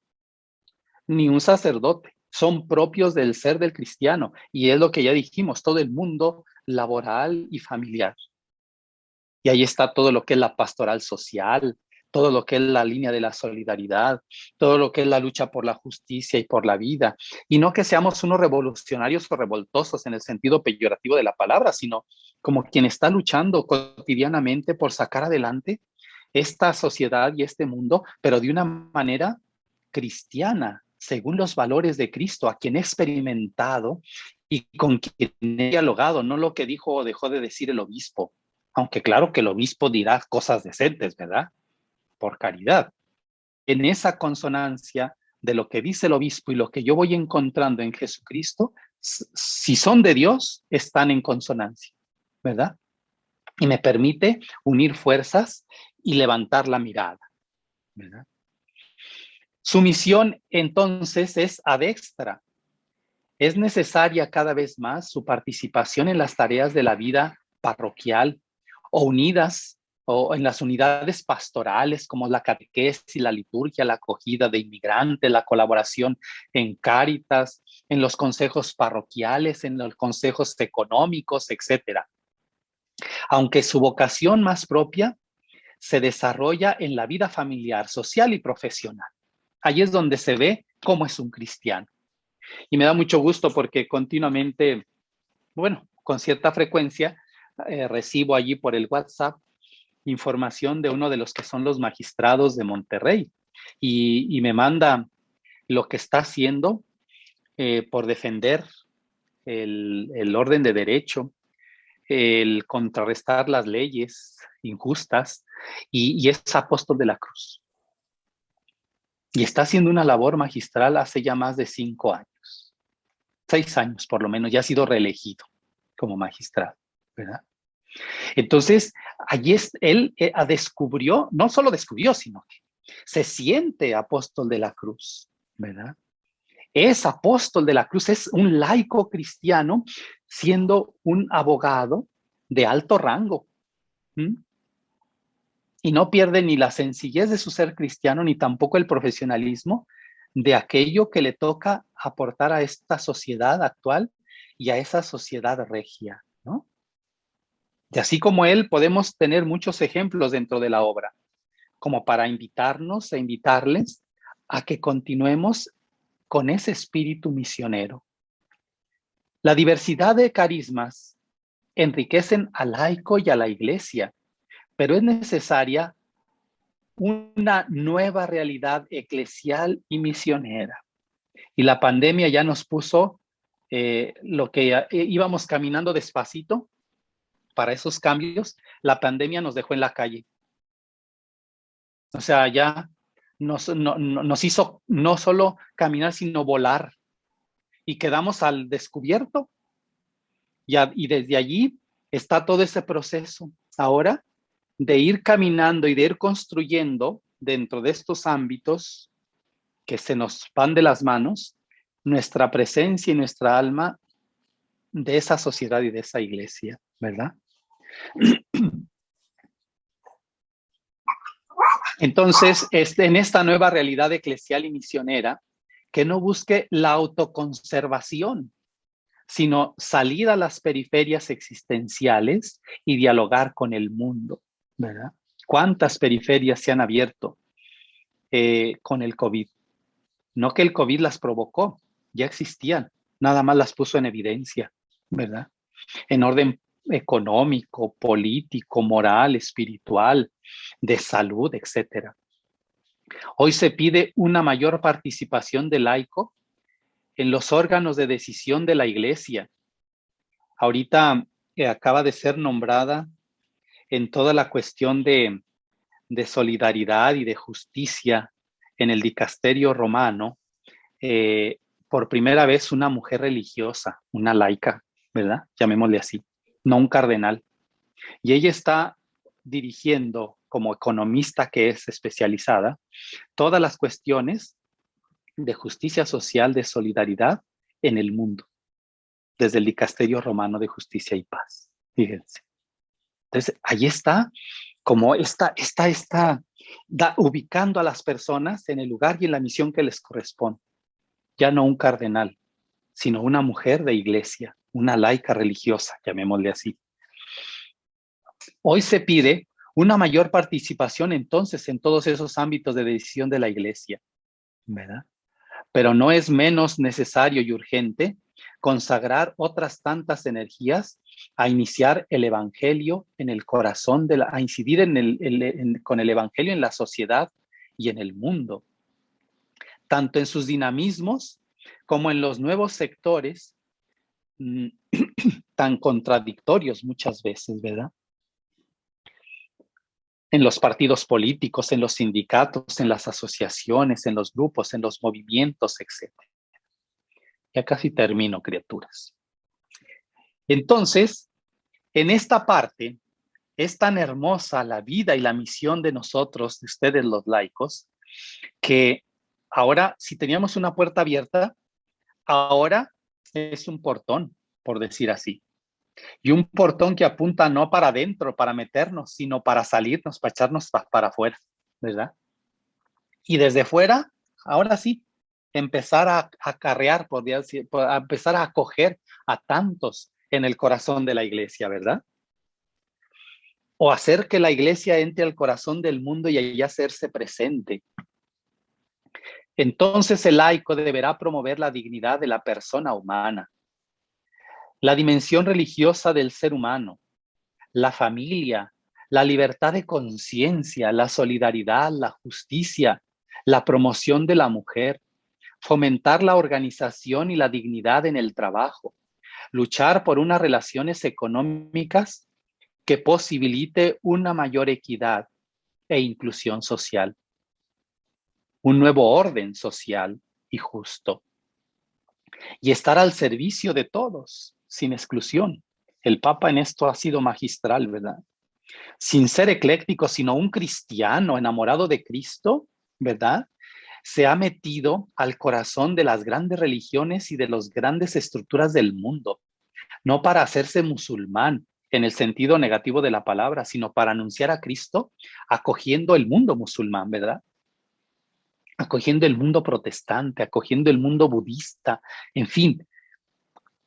ni un sacerdote. Son propios del ser del cristiano. Y es lo que ya dijimos, todo el mundo laboral y familiar. Y ahí está todo lo que es la pastoral social, todo lo que es la línea de la solidaridad, todo lo que es la lucha por la justicia y por la vida. Y no que seamos unos revolucionarios o revoltosos en el sentido peyorativo de la palabra, sino como quien está luchando cotidianamente por sacar adelante esta sociedad y este mundo, pero de una manera cristiana, según los valores de Cristo, a quien he experimentado y con quien he dialogado, no lo que dijo o dejó de decir el obispo, aunque claro que el obispo dirá cosas decentes, ¿verdad? Por caridad. En esa consonancia de lo que dice el obispo y lo que yo voy encontrando en Jesucristo, si son de Dios, están en consonancia, ¿verdad? Y me permite unir fuerzas y levantar la mirada, ¿verdad? Su misión entonces es adextra. Es necesaria cada vez más su participación en las tareas de la vida parroquial o unidas o en las unidades pastorales como la catequesis, la liturgia, la acogida de inmigrantes, la colaboración en Cáritas, en los consejos parroquiales, en los consejos económicos, etcétera. Aunque su vocación más propia se desarrolla en la vida familiar, social y profesional. Ahí es donde se ve cómo es un cristiano. Y me da mucho gusto porque continuamente, bueno, con cierta frecuencia, recibo allí por el WhatsApp información de uno de los que son los magistrados de Monterrey y me manda lo que está haciendo por defender el orden de derecho, el contrarrestar las leyes injustas y es apóstol de la cruz. Y está haciendo una labor magistral hace ya más de 5 años. 6 años por lo menos, ya ha sido reelegido como magistrado, ¿verdad? Entonces, allí él descubrió, no solo descubrió, sino que se siente apóstol de la cruz, ¿verdad? Es apóstol de la cruz, es un laico cristiano siendo un abogado de alto rango. ¿Mm? Y no pierde ni la sencillez de su ser cristiano, ni tampoco el profesionalismo de aquello que le toca aportar a esta sociedad actual y a esa sociedad regia, ¿no? Y así como él, podemos tener muchos ejemplos dentro de la obra, como para invitarnos e invitarles a que continuemos con ese espíritu misionero. La diversidad de carismas enriquecen al laico y a la iglesia, pero es necesaria una nueva realidad eclesial y misionera. Y la pandemia ya nos puso lo que íbamos caminando despacito para esos cambios. La pandemia nos dejó en la calle. O sea, ya nos hizo no solo caminar, sino volar. Y quedamos al descubierto. Y desde allí está todo ese proceso ahora de ir caminando y de ir construyendo dentro de estos ámbitos que se nos van de las manos, nuestra presencia y nuestra alma de esa sociedad y de esa iglesia, ¿verdad? Entonces, en esta nueva realidad eclesial y misionera, que no busque la autoconservación, sino salir a las periferias existenciales y dialogar con el mundo, ¿verdad? ¿Cuántas periferias se han abierto con el COVID? No que el COVID las provocó, ya existían, nada más las puso en evidencia, ¿verdad? En orden económico, político, moral, espiritual, de salud, etcétera. Hoy se pide una mayor participación del laico en los órganos de decisión de la iglesia. Ahorita acaba de ser nombrada en toda la cuestión de solidaridad y de justicia en el dicasterio romano, por primera vez una mujer religiosa, una laica, ¿verdad? Llamémosle así, no un cardenal. Y ella está dirigiendo, como economista que es especializada, todas las cuestiones de justicia social, de solidaridad en el mundo, desde el dicasterio romano de justicia y paz. Fíjense. Entonces, ahí está, como ubicando a las personas en el lugar y en la misión que les corresponde. Ya no un cardenal, sino una mujer de iglesia, una laica religiosa, llamémosle así. Hoy se pide una mayor participación entonces en todos esos ámbitos de decisión de la iglesia, ¿verdad? Pero no es menos necesario y urgente consagrar otras tantas energías a iniciar el evangelio en el corazón, a incidir con el evangelio en la sociedad y en el mundo, tanto en sus dinamismos como en los nuevos sectores tan contradictorios muchas veces, ¿verdad? En los partidos políticos, en los sindicatos, en las asociaciones, en los grupos, en los movimientos, etc. Ya casi termino, criaturas. Entonces, en esta parte, es tan hermosa la vida y la misión de nosotros, de ustedes los laicos, que ahora, si teníamos una puerta abierta, ahora es un portón, por decir así. Y un portón que apunta no para adentro, para meternos, sino para salirnos, para echarnos para afuera, ¿verdad? Y desde fuera, ahora sí, empezar a acarrear, podría decir, a empezar a acoger a tantos en el corazón de la iglesia, ¿verdad? O hacer que la iglesia entre al corazón del mundo y allí hacerse presente. Entonces el laico deberá promover la dignidad de la persona humana, la dimensión religiosa del ser humano, la familia, la libertad de conciencia, la solidaridad, la justicia, la promoción de la mujer, fomentar la organización y la dignidad en el trabajo, luchar por unas relaciones económicas que posibilite una mayor equidad e inclusión social, un nuevo orden social y justo. y estar al servicio de todos, sin exclusión. El Papa en esto ha sido magistral, ¿verdad? Sin ser ecléctico, sino un cristiano enamorado de Cristo, ¿verdad? Se ha metido al corazón de las grandes religiones y de las grandes estructuras del mundo, no para hacerse musulmán en el sentido negativo de la palabra, sino para anunciar a Cristo acogiendo el mundo musulmán, ¿verdad? Acogiendo el mundo protestante, acogiendo el mundo budista, en fin,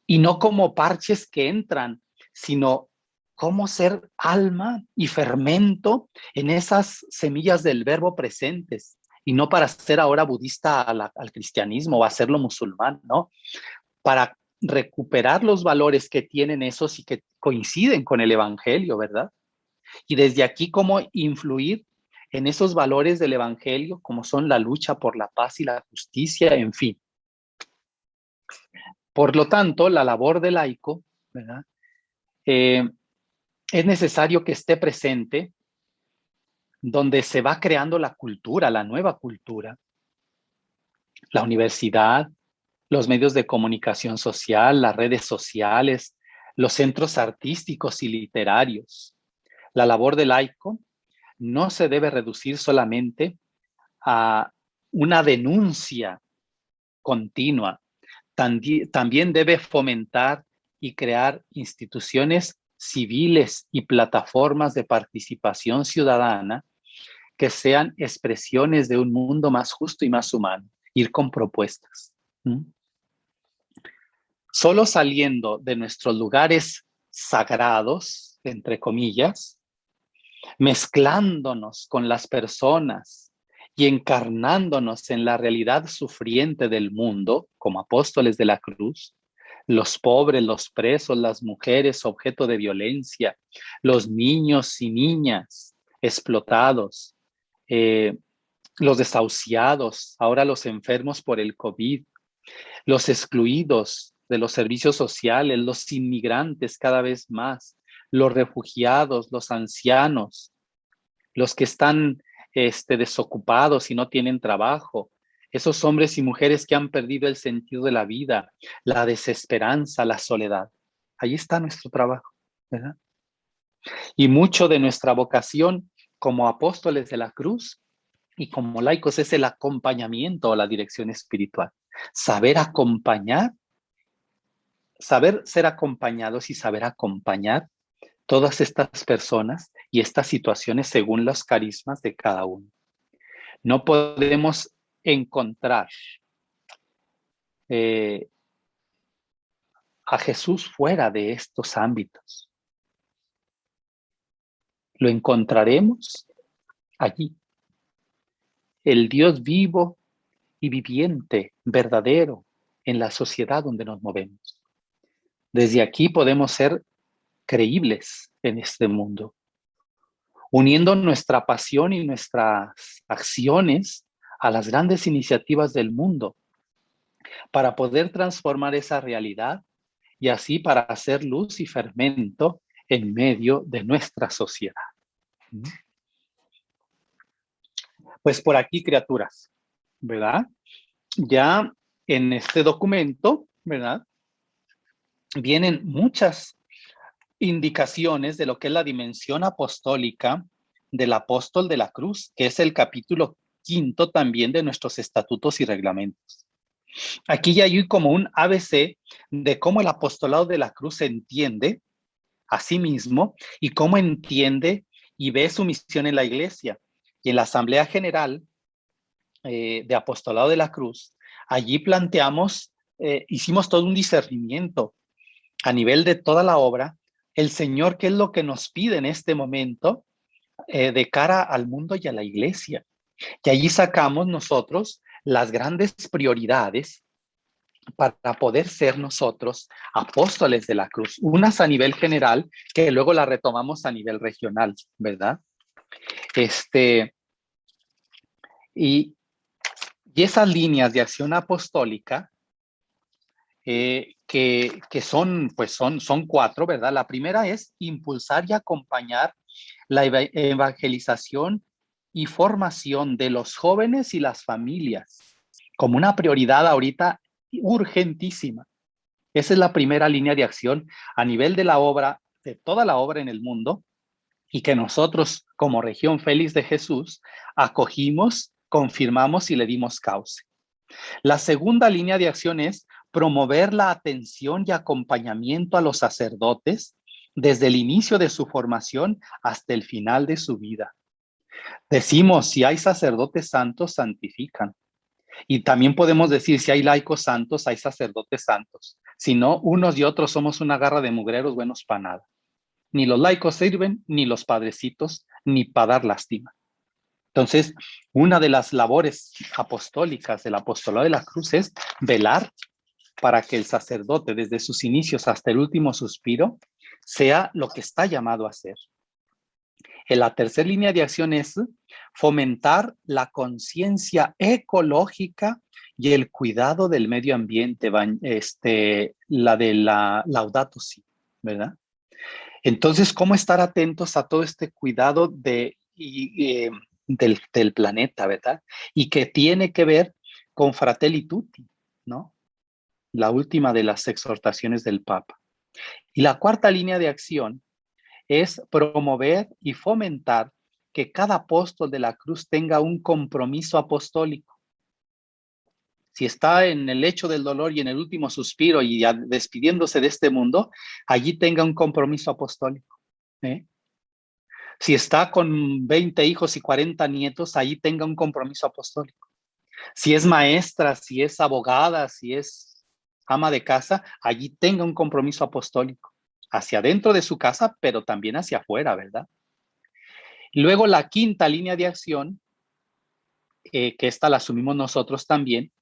y no como parches que entran, sino cómo ser alma y fermento en esas semillas del verbo presentes, y no para ser ahora budista al cristianismo o hacerlo musulmán, ¿no? Para recuperar los valores que tienen esos y que coinciden con el evangelio, ¿verdad? Y desde aquí cómo influir en esos valores del evangelio, como son la lucha por la paz y la justicia, en fin. Por lo tanto, la labor del laico, ¿verdad? Es necesario que esté presente donde se va creando la cultura, la nueva cultura, la universidad, los medios de comunicación social, las redes sociales, los centros artísticos y literarios. La labor del laico no se debe reducir solamente a una denuncia continua. También debe fomentar y crear instituciones civiles y plataformas de participación ciudadana que sean expresiones de un mundo más justo y más humano, ir con propuestas. Solo saliendo de nuestros lugares sagrados, entre comillas, mezclándonos con las personas y encarnándonos en la realidad sufriente del mundo, como apóstoles de la cruz, los pobres, los presos, las mujeres objeto de violencia, los niños y niñas explotados, los desahuciados, ahora los enfermos por el COVID, los excluidos de los servicios sociales, los inmigrantes cada vez más, los refugiados, los ancianos, los que están desocupados y no tienen trabajo, esos hombres y mujeres que han perdido el sentido de la vida, la desesperanza, la soledad. Ahí está nuestro trabajo, ¿verdad? Y mucho de nuestra vocación como apóstoles de la cruz y como laicos es el acompañamiento o la dirección espiritual. Saber acompañar, saber ser acompañados y saber acompañar todas estas personas y estas situaciones según los carismas de cada uno. No podemos encontrar a Jesús fuera de estos ámbitos. Lo encontraremos allí. El Dios vivo y viviente, verdadero, en la sociedad donde nos movemos. Desde aquí podemos ser creíbles en este mundo, uniendo nuestra pasión y nuestras acciones a las grandes iniciativas del mundo para poder transformar esa realidad y así para hacer luz y fermento en medio de nuestra sociedad. Pues por aquí, criaturas, ¿verdad? Ya en este documento, ¿verdad? Vienen muchas indicaciones de lo que es la dimensión apostólica del apóstol de la cruz, que es el capítulo 5 también de nuestros estatutos y reglamentos. Aquí ya hay como un ABC de cómo el apostolado de la cruz se entiende a sí mismo y cómo entiende y ve su misión en la iglesia. Y en la Asamblea General de Apostolado de la Cruz, allí planteamos, hicimos todo un discernimiento a nivel de toda la obra, el Señor, qué es lo que nos pide en este momento de cara al mundo y a la iglesia. Y allí sacamos nosotros las grandes prioridades para poder ser nosotros apóstoles de la cruz, unas a nivel general que luego las retomamos a nivel regional, ¿verdad? Y esas líneas de acción apostólica que son, pues son 4, ¿verdad? La primera es impulsar y acompañar la evangelización y formación de los jóvenes y las familias como una prioridad ahorita urgentísima. Esa es la primera línea de acción a nivel de la obra, de toda la obra en el mundo, y que nosotros como región Félix de Jesús acogimos, confirmamos y le dimos cauce. La segunda línea de acción es promover la atención y acompañamiento a los sacerdotes desde el inicio de su formación hasta el final de su vida. Decimos, si hay sacerdotes santos, santifican. Y también podemos decir, si hay laicos santos, hay sacerdotes santos. Si no, unos y otros somos una garra de mugreros buenos para nada. Ni los laicos sirven, ni los padrecitos, ni para dar lástima. Entonces, una de las labores apostólicas del apostolado de la cruz es velar para que el sacerdote, desde sus inicios hasta el último suspiro, sea lo que está llamado a ser. En la tercera línea de acción es fomentar la conciencia ecológica y el cuidado del medio ambiente, la de la Laudato Si, ¿verdad? Entonces, ¿cómo estar atentos a todo este cuidado del planeta, ¿verdad? Y que tiene que ver con Fratelli Tutti, ¿no? La última de las exhortaciones del Papa. Y la cuarta línea de acción es promover y fomentar que cada apóstol de la cruz tenga un compromiso apostólico. Si está en el lecho del dolor y en el último suspiro y ya despidiéndose de este mundo, allí tenga un compromiso apostólico. Si está con 20 hijos y 40 nietos, allí tenga un compromiso apostólico. Si es maestra, si es abogada, si es ama de casa, allí tenga un compromiso apostólico. Hacia dentro de su casa, pero también hacia afuera, ¿verdad? Luego la quinta línea de acción, que esta la asumimos nosotros también,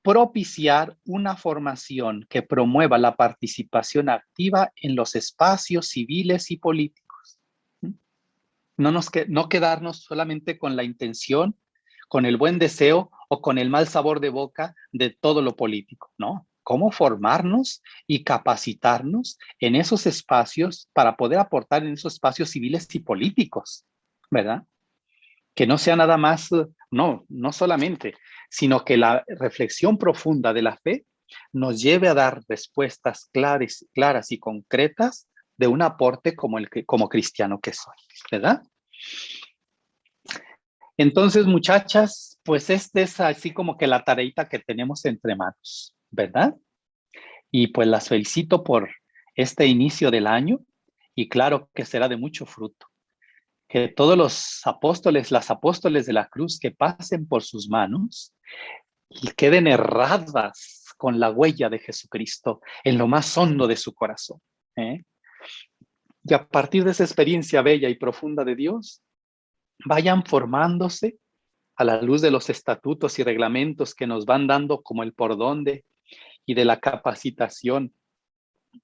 propiciar una formación que promueva la participación activa en los espacios civiles y políticos. No quedarnos solamente con la intención, con el buen deseo o con el mal sabor de boca de todo lo político, ¿no? Cómo formarnos y capacitarnos en esos espacios para poder aportar en esos espacios civiles y políticos, ¿verdad? Que no sea nada más, no solamente, sino que la reflexión profunda de la fe nos lleve a dar respuestas claras y concretas de un aporte como cristiano que soy, ¿verdad? Entonces, muchachas, pues este es así como que la tareita que tenemos entre manos, ¿verdad? Y pues las felicito por este inicio del año y claro que será de mucho fruto. Que todos los apóstoles, las apóstoles de la cruz que pasen por sus manos y queden erradas con la huella de Jesucristo en lo más hondo de su corazón. Y a partir de esa experiencia bella y profunda de Dios, vayan formándose a la luz de los estatutos y reglamentos que nos van dando como el por dónde y de la capacitación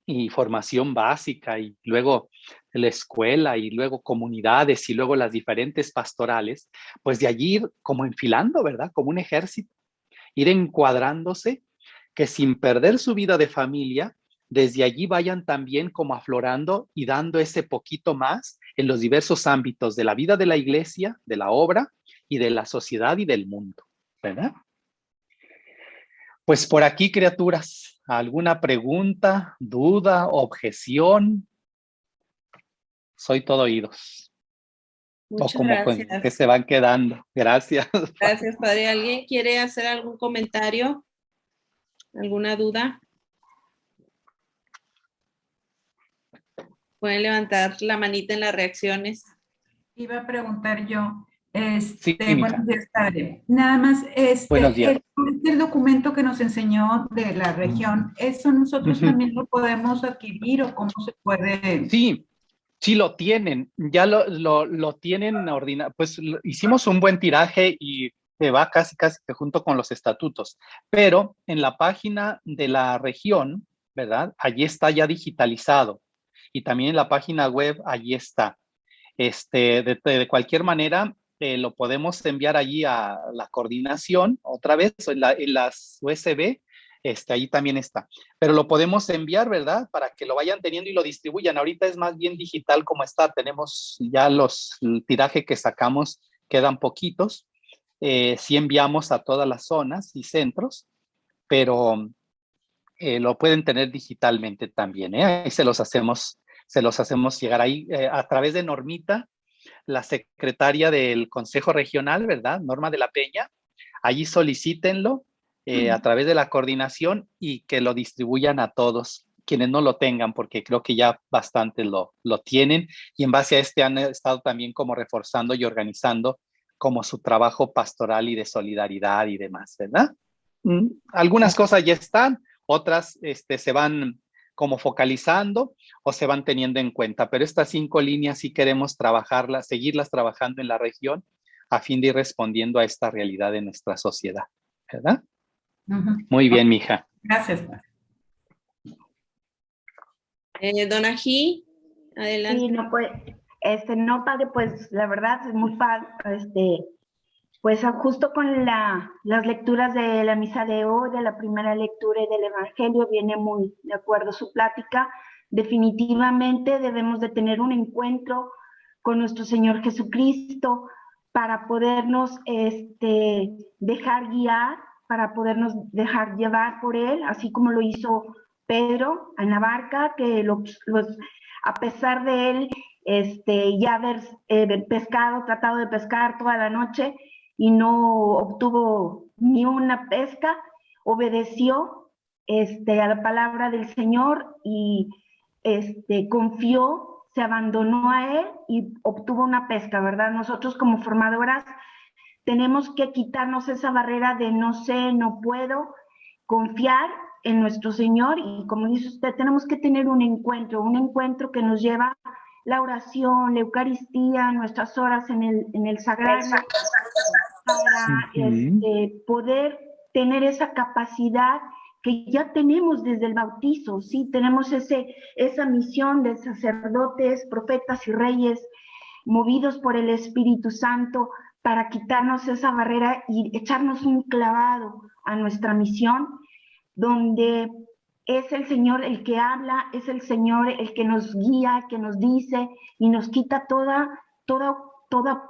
y formación básica y luego la escuela y luego comunidades y luego las diferentes pastorales, pues de allí ir como enfilando, ¿verdad? Como un ejército, ir encuadrándose, que sin perder su vida de familia, desde allí vayan también como aflorando y dando ese poquito más en los diversos ámbitos de la vida de la iglesia, de la obra y de la sociedad y del mundo, ¿verdad? Pues por aquí, criaturas, ¿alguna pregunta, duda, objeción? Soy todo oídos. Muchas O como que gracias. se van quedando. Gracias. Gracias, padre. ¿Alguien quiere hacer algún comentario? ¿Alguna duda? Pueden levantar la manita en las reacciones. Iba a preguntar yo, Sí, buenos días, padre. Nada más, buenos días. el documento que nos enseñó de la región, ¿eso nosotros también lo podemos adquirir o cómo se puede? Sí, sí lo tienen. Ya lo tienen pues hicimos un buen tiraje y se va casi que junto con los estatutos. Pero en la página de la región, ¿verdad? Allí está ya digitalizado. Y también en la página web, allí está. De cualquier manera, lo podemos enviar allí a la coordinación otra vez en las USB, ahí también está. Pero lo podemos enviar, ¿verdad? Para que lo vayan teniendo y lo distribuyan. Ahorita es más bien digital como está. Tenemos ya el tiraje que sacamos, quedan poquitos. Sí enviamos a todas las zonas y centros, pero lo pueden tener digitalmente también, ¿eh? Ahí se los hacemos llegar ahí a través de Normita, la secretaria del Consejo Regional, ¿verdad? Norma de la Peña. Allí solicítenlo a través de la coordinación y que lo distribuyan a todos quienes no lo tengan, porque creo que ya bastantes lo tienen, y en base a este han estado también como reforzando y organizando como su trabajo pastoral y de solidaridad y demás, ¿verdad? Algunas cosas ya están, otras se van como focalizando o se van teniendo en cuenta, pero estas 5 líneas sí queremos trabajarlas, seguirlas trabajando en la región a fin de ir respondiendo a esta realidad de nuestra sociedad, ¿verdad? Muy bien, mija. Gracias. Dona G, adelante. Sí, no, pues, no, padre, pues la verdad es muy padre, pues justo con las lecturas de la misa de hoy, de la primera lectura y del Evangelio, viene muy de acuerdo su plática. Definitivamente debemos de tener un encuentro con nuestro Señor Jesucristo para podernos dejar guiar, para podernos dejar llevar por Él, así como lo hizo Pedro en la barca, que a pesar de él ya haber tratado de pescar toda la noche y no obtuvo ni una pesca, obedeció a la palabra del Señor y confió, se abandonó a Él y obtuvo una pesca, ¿verdad? Nosotros como formadoras tenemos que quitarnos esa barrera de no sé, no puedo, confiar en nuestro Señor y como dice usted, tenemos que tener un encuentro que nos lleva la oración, la Eucaristía, nuestras horas en el sagrario, para poder tener esa capacidad que ya tenemos desde el bautizo, ¿sí? Tenemos esa misión de sacerdotes, profetas y reyes movidos por el Espíritu Santo para quitarnos esa barrera y echarnos un clavado a nuestra misión, donde es el Señor el que habla, es el Señor el que nos guía, el que nos dice y nos quita todo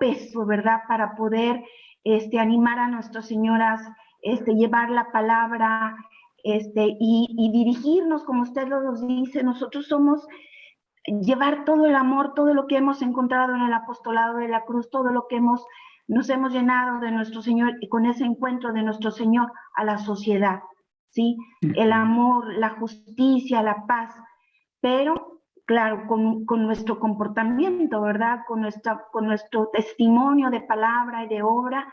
peso, ¿verdad? Para poder animar a nuestras señoras, llevar la palabra y dirigirnos, como usted nos dice, nosotros somos llevar todo el amor, todo lo que hemos encontrado en el apostolado de la cruz, todo lo que nos hemos llenado de nuestro Señor y con ese encuentro de nuestro Señor a la sociedad, ¿sí? El amor, la justicia, la paz, pero claro, con nuestro comportamiento, ¿verdad? Con nuestro testimonio de palabra y de obra,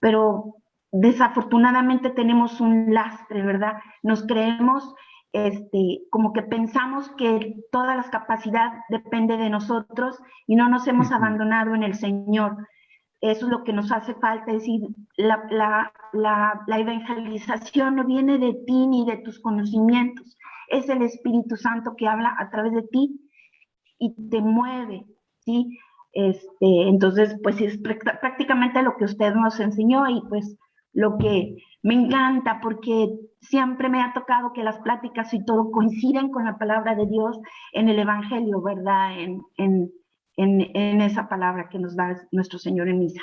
pero desafortunadamente tenemos un lastre, ¿verdad? Nos creemos como que pensamos que toda la capacidad depende de nosotros y no nos hemos abandonado en el Señor. Eso es lo que nos hace falta, es decir, la evangelización no viene de ti ni de tus conocimientos, es el Espíritu Santo que habla a través de ti y te mueve, ¿sí? Entonces, pues es prácticamente lo que usted nos enseñó y pues lo que me encanta porque siempre me ha tocado que las pláticas y todo coinciden con la palabra de Dios en el Evangelio, ¿verdad? En esa palabra que nos da nuestro Señor en misa.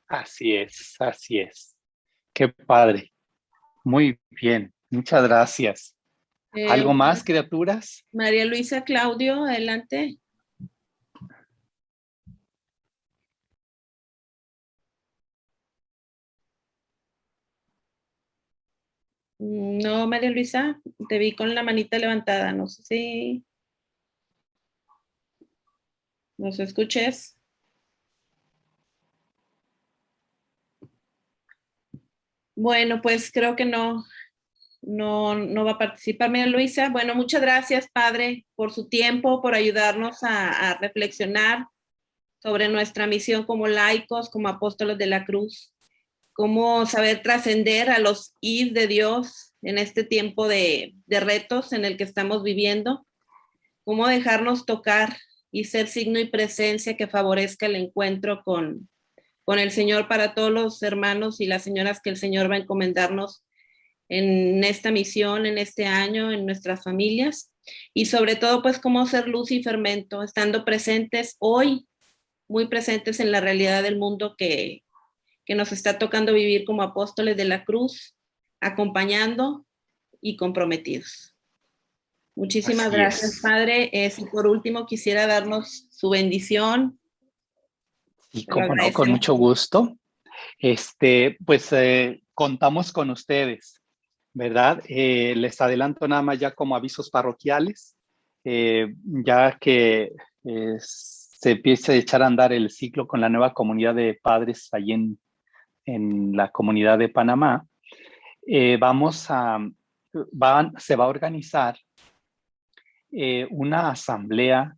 Así es, así es. Qué padre. Muy bien, muchas gracias. ¿Algo más, criaturas? María Luisa Claudio, adelante. No, María Luisa, te vi con la manita levantada, no sé si nos escuches. Bueno, pues creo que no va a participar María Luisa. Bueno, muchas gracias, Padre, por su tiempo, por ayudarnos a reflexionar sobre nuestra misión como laicos, como apóstoles de la cruz, cómo saber trascender a los id de Dios en este tiempo de retos en el que estamos viviendo, cómo dejarnos tocar y ser signo y presencia que favorezca el encuentro con el Señor para todos los hermanos y las señoras que el Señor va a encomendarnos en esta misión, en este año, en nuestras familias, y sobre todo, pues, cómo ser luz y fermento, estando presentes hoy, muy presentes en la realidad del mundo que que nos está tocando vivir como apóstoles de la cruz, acompañando y comprometidos. Muchísimas Así gracias, es. Padre. Si por último quisiera darnos su bendición. Y Lo cómo no, con agradecemos. mucho gusto. Pues contamos con ustedes, ¿verdad? Les adelanto nada más ya como avisos parroquiales, ya que se empieza a echar a andar el ciclo con la nueva comunidad de padres allí en la comunidad de Panamá. Se va a organizar una asamblea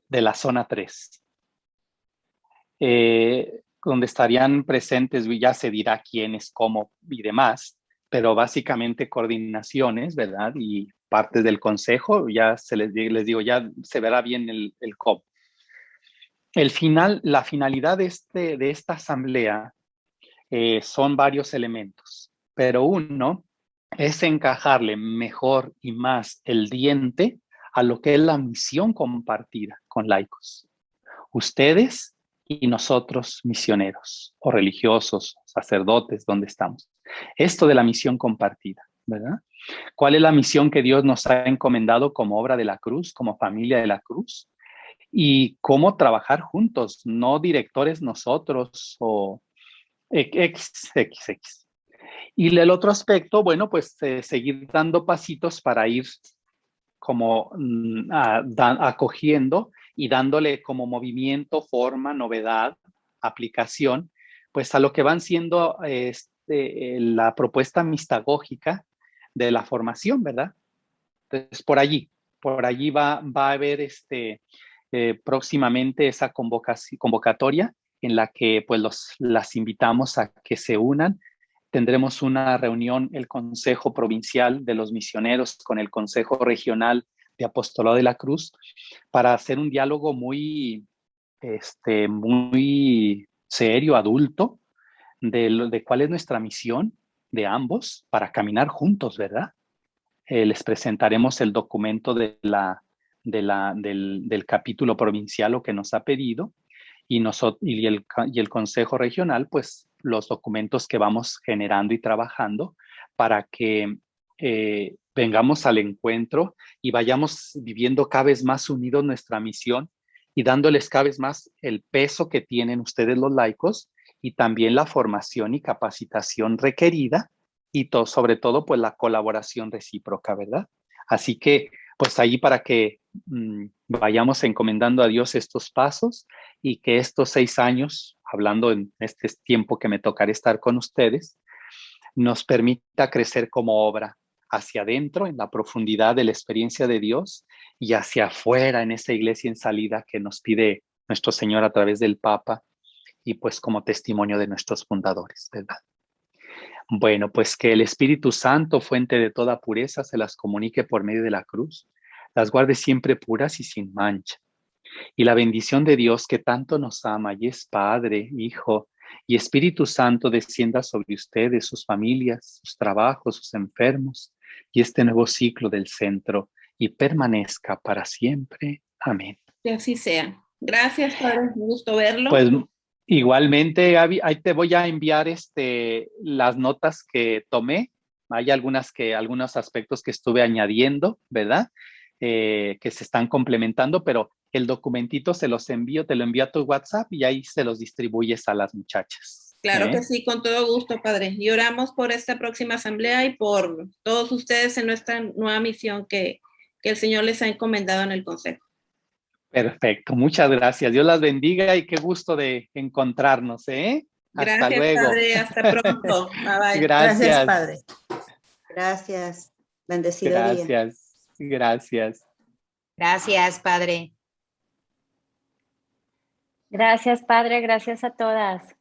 de la zona 3. Donde estarían presentes, ya se dirá quiénes, cómo y demás, pero básicamente coordinaciones, ¿verdad? Y partes del consejo, ya les digo, ya se verá bien el cómo. La finalidad de esta asamblea son varios elementos, pero uno es encajarle mejor y más el diente a lo que es la misión compartida con laicos. Ustedes y nosotros misioneros o religiosos, sacerdotes, ¿dónde estamos? Esto de la misión compartida, ¿verdad? ¿Cuál es la misión que Dios nos ha encomendado como obra de la cruz, como familia de la cruz? Y cómo trabajar juntos, no directores nosotros o XX. Y el otro aspecto, bueno, pues seguir dando pasitos para ir como acogiendo y dándole como movimiento, forma, novedad, aplicación, pues a lo que van siendo la propuesta mistagógica de la formación, ¿verdad? Entonces, por allí va a haber próximamente esa convocatoria en la que pues las invitamos a que se unan. Tendremos una reunión, el Consejo Provincial de los Misioneros con el Consejo Regional de Apostolado de la Cruz, para hacer un diálogo muy serio, adulto, de cuál es nuestra misión de ambos para caminar juntos, ¿verdad? Les presentaremos el documento del capítulo provincial, lo que nos ha pedido, y el Consejo Regional, pues los documentos que vamos generando y trabajando para que vengamos al encuentro y vayamos viviendo cada vez más unidos nuestra misión y dándoles cada vez más el peso que tienen ustedes los laicos y también la formación y capacitación requerida y sobre todo pues la colaboración recíproca, ¿verdad? Así que pues ahí para que vayamos encomendando a Dios estos pasos y que estos 6 años, hablando en este tiempo que me tocará estar con ustedes, nos permita crecer como obra hacia adentro, en la profundidad de la experiencia de Dios y hacia afuera en esa iglesia en salida que nos pide nuestro Señor a través del Papa y pues como testimonio de nuestros fundadores, ¿verdad? Bueno, pues que el Espíritu Santo, fuente de toda pureza, se las comunique por medio de la cruz, las guarde siempre puras y sin mancha. Y la bendición de Dios que tanto nos ama y es Padre, Hijo y Espíritu Santo descienda sobre ustedes, sus familias, sus trabajos, sus enfermos y este nuevo ciclo del centro y permanezca para siempre. Amén. Que así sea. Gracias, Padre. Un gusto verlo. Pues igualmente, Gaby, ahí te voy a enviar las notas que tomé. Hay algunos aspectos que estuve añadiendo, ¿verdad? Que se están complementando, pero el documentito te lo envío a tu WhatsApp y ahí se los distribuyes a las muchachas. Claro que sí, con todo gusto, Padre. Y oramos por esta próxima asamblea y por todos ustedes en nuestra nueva misión que el Señor les ha encomendado en el Consejo. Perfecto, muchas gracias. Dios las bendiga y qué gusto de encontrarnos, ¿eh? Gracias, hasta luego. Padre. Hasta pronto. Bye, bye. Gracias, Padre. Gracias. Bendecido día. Gracias. Gracias, Padre. Gracias, Padre. Gracias a todas.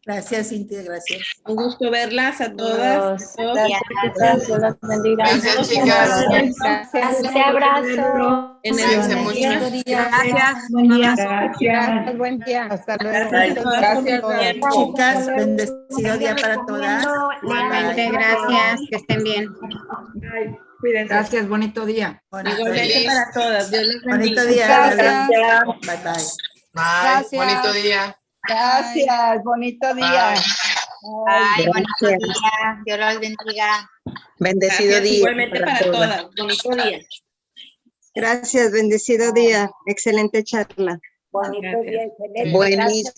Gracias, Cintia. Gracias. Un gusto verlas a todas. Gracias. Dios las bendiga. Gracias, chicas. Un abrazo. Cuídense mucho. Gracias. Buen día. Gracias. Buen día. Hasta luego. Gracias. Chicas, bendecido día para todas. Igualmente, gracias. Que estén bien. Cuídense. Gracias, bonito día. Igualmente para todas. Dios les bendiga. Bonito día. Gracias. Bye bye. Bye. Bonito día. Gracias, bonito día. Ay, bonito día. Dios los bendiga. Bendecido Gracias, día. igualmente para todas. Bonito día. Gracias, bendecido día. Excelente charla. Bonito Gracias. día, excelente. Buenísimo.